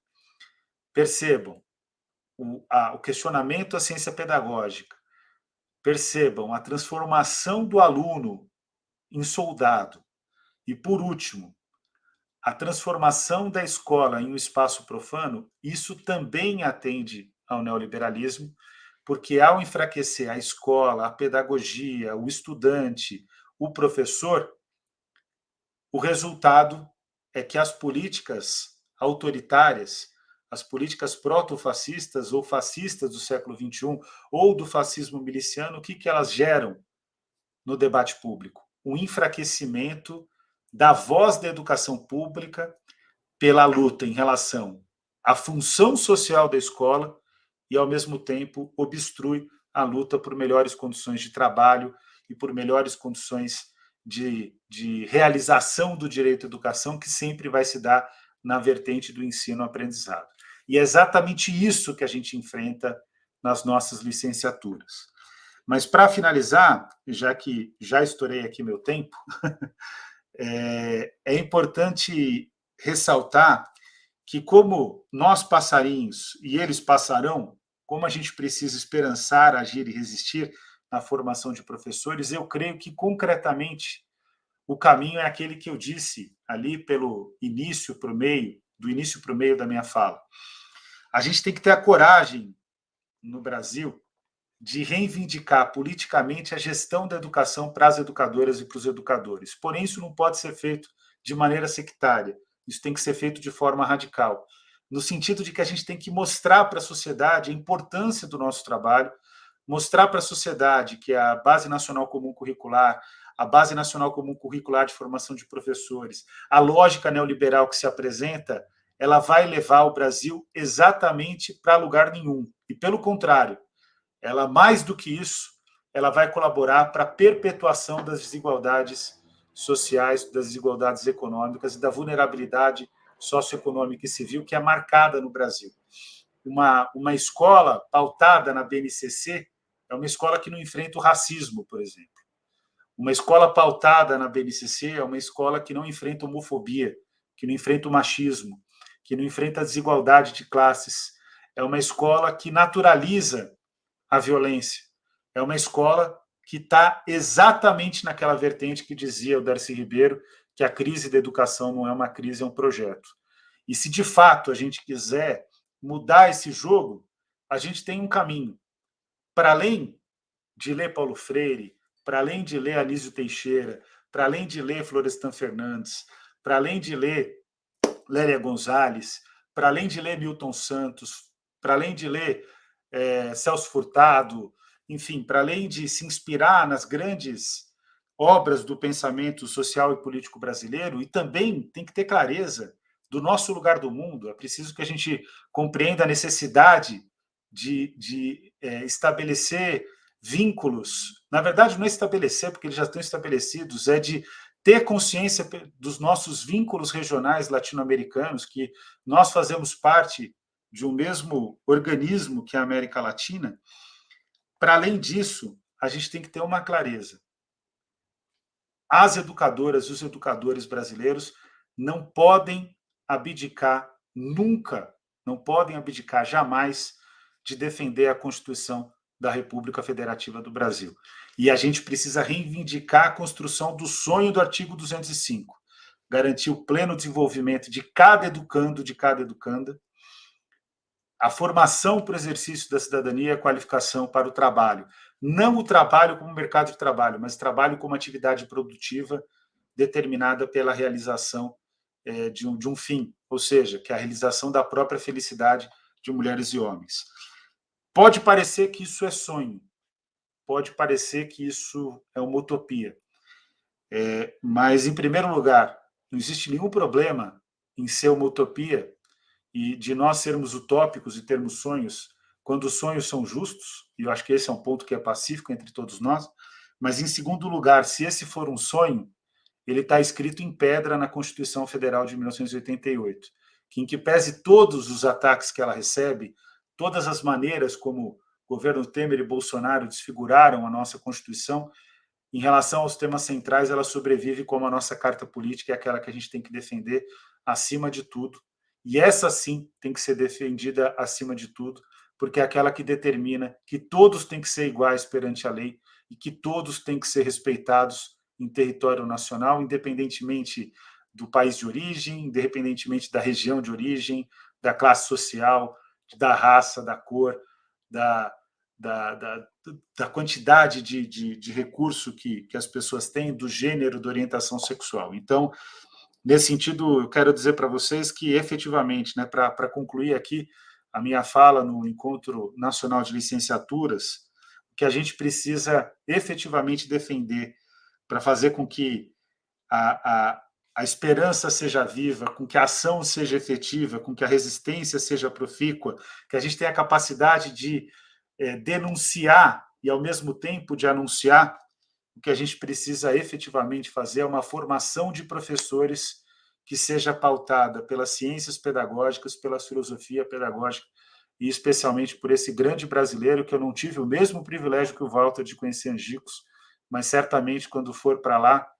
percebam, o questionamento à ciência pedagógica, percebam a transformação do aluno em soldado, e, por último, a transformação da escola em um espaço profano, isso também atende ao neoliberalismo, porque ao enfraquecer a escola, a pedagogia, o estudante, o professor, o resultado é que as políticas autoritárias, as políticas proto-fascistas ou fascistas do século XXI, ou do fascismo miliciano, o que elas geram no debate público? Um enfraquecimento da voz da educação pública pela luta em relação à função social da escola e, ao mesmo tempo, obstrui a luta por melhores condições de trabalho e por melhores condições de realização do direito à educação, que sempre vai se dar na vertente do ensino-aprendizado. E é exatamente isso que a gente enfrenta nas nossas licenciaturas. Mas, para finalizar, já que já estourei aqui meu tempo, é importante ressaltar que, como nós passarinhos e eles passarão, como a gente precisa esperançar, agir e resistir na formação de professores, eu creio que, concretamente, o caminho é aquele que eu disse ali pelo início para o meio, do início para o meio da minha fala. A gente tem que ter a coragem no Brasil de reivindicar politicamente a gestão da educação para as educadoras e para os educadores. Porém, isso não pode ser feito de maneira sectária. Isso tem que ser feito de forma radical, no sentido de que a gente tem que mostrar para a sociedade a importância do nosso trabalho, mostrar para a sociedade que a Base Nacional Comum Curricular, a Base Nacional Comum Curricular de Formação de Professores, a lógica neoliberal que se apresenta, ela vai levar o Brasil exatamente para lugar nenhum. E, pelo contrário, ela, mais do que isso, ela vai colaborar para a perpetuação das desigualdades sociais, das desigualdades econômicas e da vulnerabilidade socioeconômica e civil que é marcada no Brasil. Uma escola pautada na BNCC é uma escola que não enfrenta o racismo, por exemplo. Uma escola pautada na BNCC é uma escola que não enfrenta a homofobia, que não enfrenta o machismo, que não enfrenta a desigualdade de classes. É uma escola que naturaliza a violência. É uma escola que está exatamente naquela vertente que dizia o Darcy Ribeiro, que a crise da educação não é uma crise, é um projeto. E se de fato a gente quiser mudar esse jogo, a gente tem um caminho. Para além de ler Paulo Freire, para além de ler Anísio Teixeira, para além de ler Florestan Fernandes, para além de ler Lélia Gonzalez, para além de ler Milton Santos, para além de ler Celso Furtado, enfim, para além de se inspirar nas grandes obras do pensamento social e político brasileiro, e também tem que ter clareza do nosso lugar do mundo. É preciso que a gente compreenda a necessidade de estabelecer vínculos. Na verdade, não é estabelecer, porque eles já estão estabelecidos, é de ter consciência dos nossos vínculos regionais latino-americanos, que nós fazemos parte de um mesmo organismo que é a América Latina. Para além disso, a gente tem que ter uma clareza. As educadoras e os educadores brasileiros não podem abdicar nunca, não podem abdicar jamais de defender a Constituição da República Federativa do Brasil. E a gente precisa reivindicar a construção do sonho do artigo 205, garantir o pleno desenvolvimento de cada educando, de cada educanda, a formação para o exercício da cidadania e a qualificação para o trabalho. Não o trabalho como mercado de trabalho, mas trabalho como atividade produtiva determinada pela realização de um fim, ou seja, que é a realização da própria felicidade de mulheres e homens. Pode parecer que isso é sonho, pode parecer que isso é uma utopia, mas, em primeiro lugar, não existe nenhum problema em ser uma utopia e de nós sermos utópicos e termos sonhos, quando os sonhos são justos, e eu acho que esse é um ponto que é pacífico entre todos nós, mas, em segundo lugar, se esse for um sonho, ele está escrito em pedra na Constituição Federal de 1988, que, em que pese todos os ataques que ela recebe, todas as maneiras como o governo Temer e Bolsonaro desfiguraram a nossa Constituição, em relação aos temas centrais, ela sobrevive como a nossa carta política, é aquela que a gente tem que defender acima de tudo. E essa, sim, tem que ser defendida acima de tudo, porque é aquela que determina que todos têm que ser iguais perante a lei e que todos têm que ser respeitados em território nacional, independentemente do país de origem, independentemente da região de origem, da classe social, da raça, da cor, da quantidade de recurso que as pessoas têm, do gênero, da orientação sexual. Então, nesse sentido, eu quero dizer para vocês que, efetivamente, né, para concluir aqui a minha fala no Encontro Nacional de Licenciaturas, o que a gente precisa efetivamente defender para fazer com que a esperança seja viva, com que a ação seja efetiva, com que a resistência seja profícua, que a gente tenha a capacidade de denunciar e, ao mesmo tempo, de anunciar. O que a gente precisa efetivamente fazer é uma formação de professores que seja pautada pelas ciências pedagógicas, pela filosofia pedagógica, e especialmente por esse grande brasileiro, que eu não tive o mesmo privilégio que o Walter de conhecer Angicos, mas certamente, quando for para lá,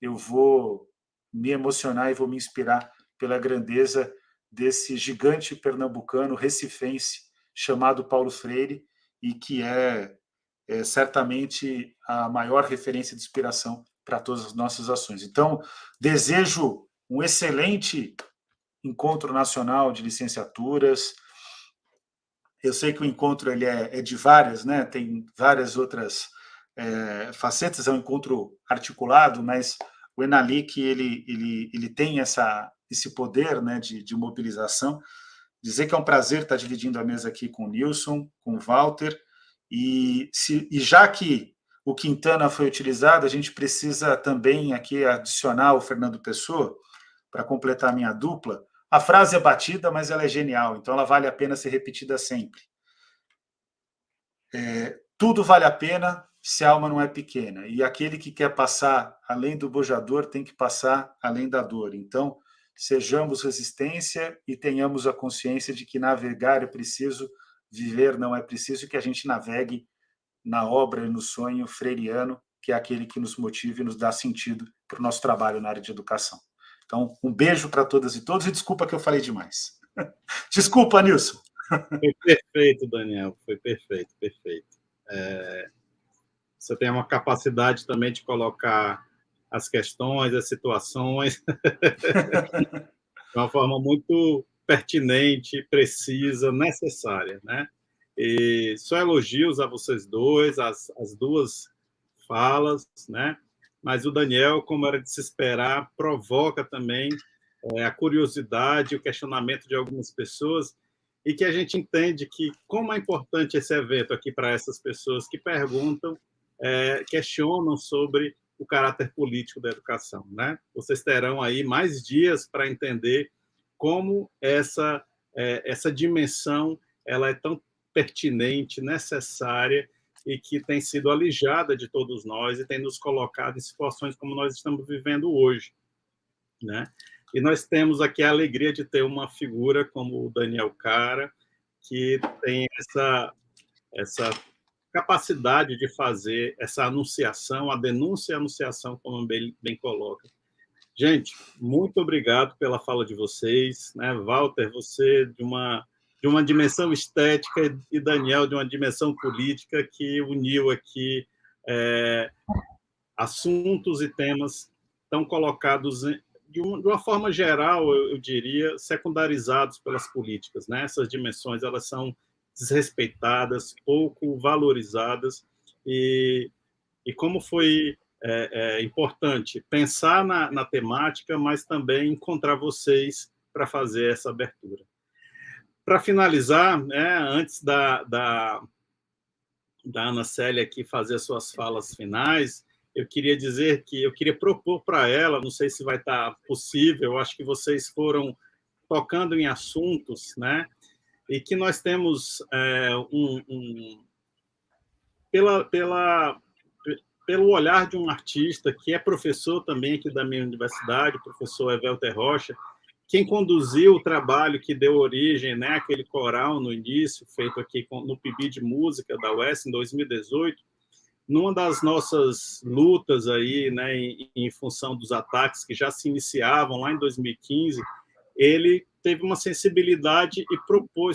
eu vou me emocionar e vou me inspirar pela grandeza desse gigante pernambucano, recifense, chamado Paulo Freire, e que é certamente a maior referência de inspiração para todas as nossas ações. Então, desejo um excelente Encontro Nacional de Licenciaturas, Eu sei que o encontro ele é de várias, né? Tem várias outras facetas, é um encontro articulado, mas o Enalic ele tem esse poder, né, de mobilização. Dizer que é um prazer estar dividindo a mesa aqui com o Nilson, com o Walter, e já que o Quintana foi utilizado, a gente precisa também aqui adicionar o Fernando Pessoa, para completar a minha dupla. A frase é batida, mas ela é genial, então ela vale a pena ser repetida sempre. Tudo vale a pena se a alma não é pequena, e aquele que quer passar além do bojador tem que passar além da dor. Então, sejamos resistência e tenhamos a consciência de que navegar é preciso, viver não é preciso, e que a gente navegue na obra e no sonho freiriano, que é aquele que nos motiva e nos dá sentido para o nosso trabalho na área de educação. Então, um beijo para todas e todos, e desculpa que eu falei demais. Desculpa, Nilson.
Foi perfeito, Daniel, foi perfeito. Você tem uma capacidade também de colocar as questões, as situações, de uma forma muito pertinente, precisa, necessária, né? E só elogios a vocês dois, as duas falas, né? Mas o Daniel, como era de se esperar, provoca também a curiosidade, o questionamento de algumas pessoas, e que a gente entende que como é importante esse evento aqui para essas pessoas que perguntam, questionam sobre o caráter político da educação, né? Vocês terão aí mais dias para entender como essa dimensão ela é tão pertinente, necessária, e que tem sido alijada de todos nós e tem nos colocado em situações como nós estamos vivendo hoje, né? E nós temos aqui a alegria de ter uma figura como o Daniel Cara, que tem essa capacidade de fazer essa anunciação, a denúncia e a anunciação, como bem coloca. Gente, muito obrigado pela fala de vocês, né? Walter, você de uma dimensão estética, e Daniel de uma dimensão política, que uniu aqui assuntos e temas tão colocados de uma forma geral, eu diria, secundarizados pelas políticas, né? Essas dimensões elas são desrespeitadas, pouco valorizadas, e como foi importante pensar na temática, mas também encontrar vocês para fazer essa abertura. Para finalizar, né, antes da Ana Célia aqui fazer as suas falas finais, eu queria dizer que eu queria propor para ela, não sei se vai estar possível, eu acho que vocês foram tocando em assuntos, né, e que nós temos pelo olhar de um artista que é professor também aqui da minha universidade, o professor Evelter Rocha, quem conduziu o trabalho que deu origem, né, àquele coral no início, feito aqui no PIB de Música da UES em 2018, numa das nossas lutas aí, né, em função dos ataques que já se iniciavam lá em 2015, ele teve uma sensibilidade e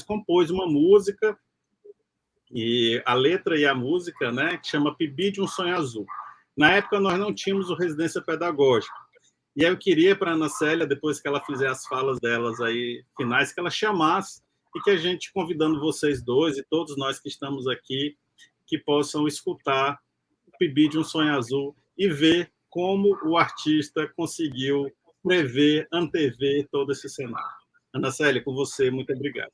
compôs uma música, e a letra e a música, né, que chama PIB de um Sonho Azul. Na época, nós não tínhamos o Residência Pedagógica. E aí eu queria para a Ana Célia, depois que ela fizer as falas delas aí finais, que ela chamasse e que a gente, convidando vocês dois e todos nós que estamos aqui, que possam escutar o PIB de um Sonho Azul e ver como o artista conseguiu prever, antever todo esse cenário. Ana Célia, com você, muito obrigado.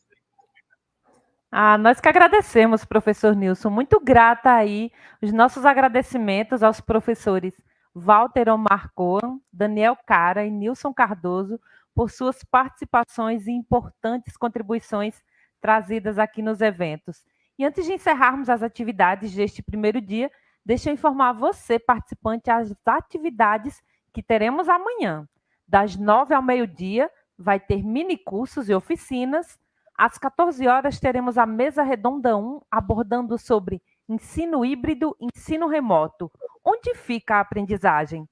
Nós que agradecemos, professor Nilson. Muito grata aí os nossos agradecimentos aos professores Walter Omar Cohen, Daniel Cara e Nilson Cardoso por suas participações e importantes contribuições trazidas aqui nos eventos. E antes de encerrarmos as atividades deste primeiro dia, deixa eu informar você, participante, as atividades que teremos amanhã. Das 9 ao meio-dia, vai ter minicursos e oficinas. Às 14 horas, teremos a Mesa Redonda 1, abordando sobre ensino híbrido, ensino remoto. Onde fica a aprendizagem?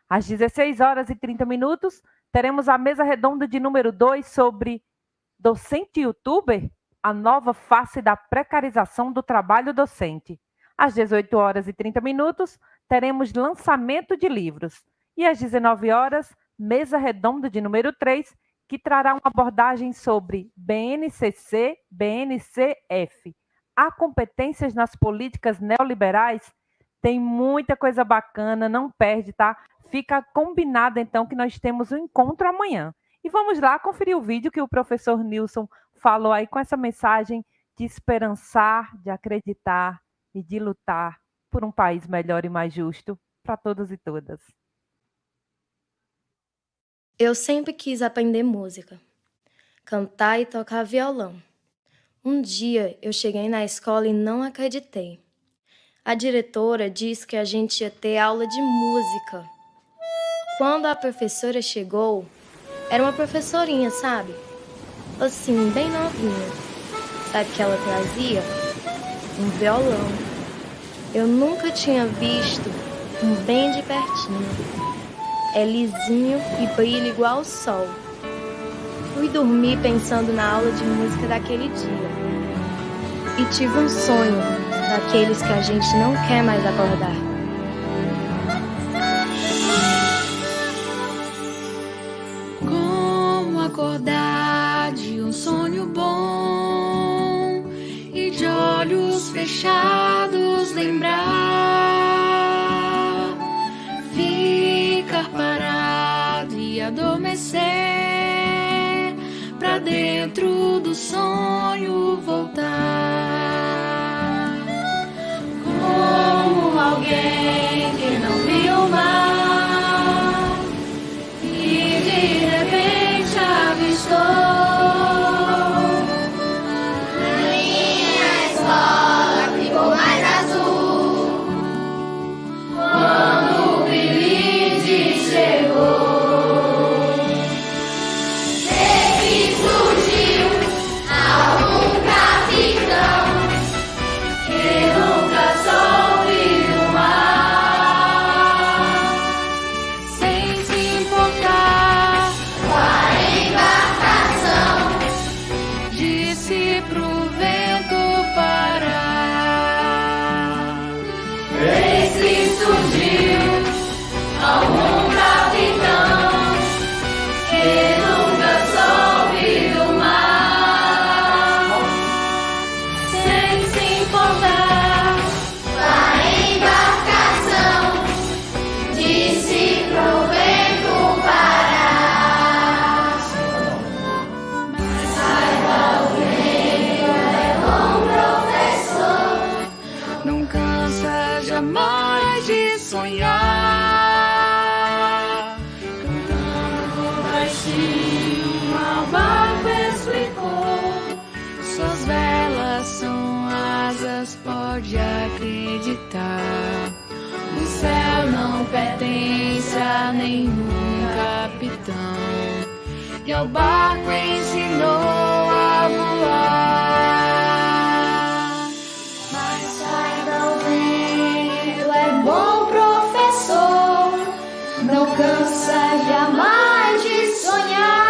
Às 16 horas e 30 minutos, teremos a Mesa Redonda de número 2 sobre docente youtuber, a nova face da precarização do trabalho docente. Às 18 horas e 30 minutos, teremos lançamento de livros. E às 19 horas, Mesa Redonda de número 3, que trará uma abordagem sobre BNCC, BNCF. Há competências nas políticas neoliberais? Tem muita coisa bacana, não perde, tá? Fica combinado, então, que nós temos um encontro amanhã. E vamos lá conferir o vídeo que o professor Nilson falou aí com essa mensagem de esperançar, de acreditar e de lutar por um país melhor e mais justo para todos e todas.
Eu sempre quis aprender música, cantar e tocar violão. Um dia eu cheguei na escola e não acreditei. A diretora disse que a gente ia ter aula de música. Quando a professora chegou, era uma professorinha, sabe? Assim, bem novinha. Sabe o que ela trazia? Um violão. Eu nunca tinha visto um bem de pertinho. É lisinho e brilha igual o sol. Fui dormir pensando na aula de música daquele dia. E tive um sonho, daqueles que a gente não quer mais acordar.
Como acordar de um sonho bom e de olhos fechados lembrar, ficar parado e adormecer, pra dentro do sonho voltar. Como alguém que não viu o mar e de repente avistou na minha escola ficou mais azul quando o Billy chegou. Jamais de sonhar, cantando baixinho ao barco explicou, suas velas são asas, pode acreditar, o céu não pertence a nenhum capitão, e ao barco ensinou a voar. Mas saiba o vento é bom professor, não cansa jamais de sonhar.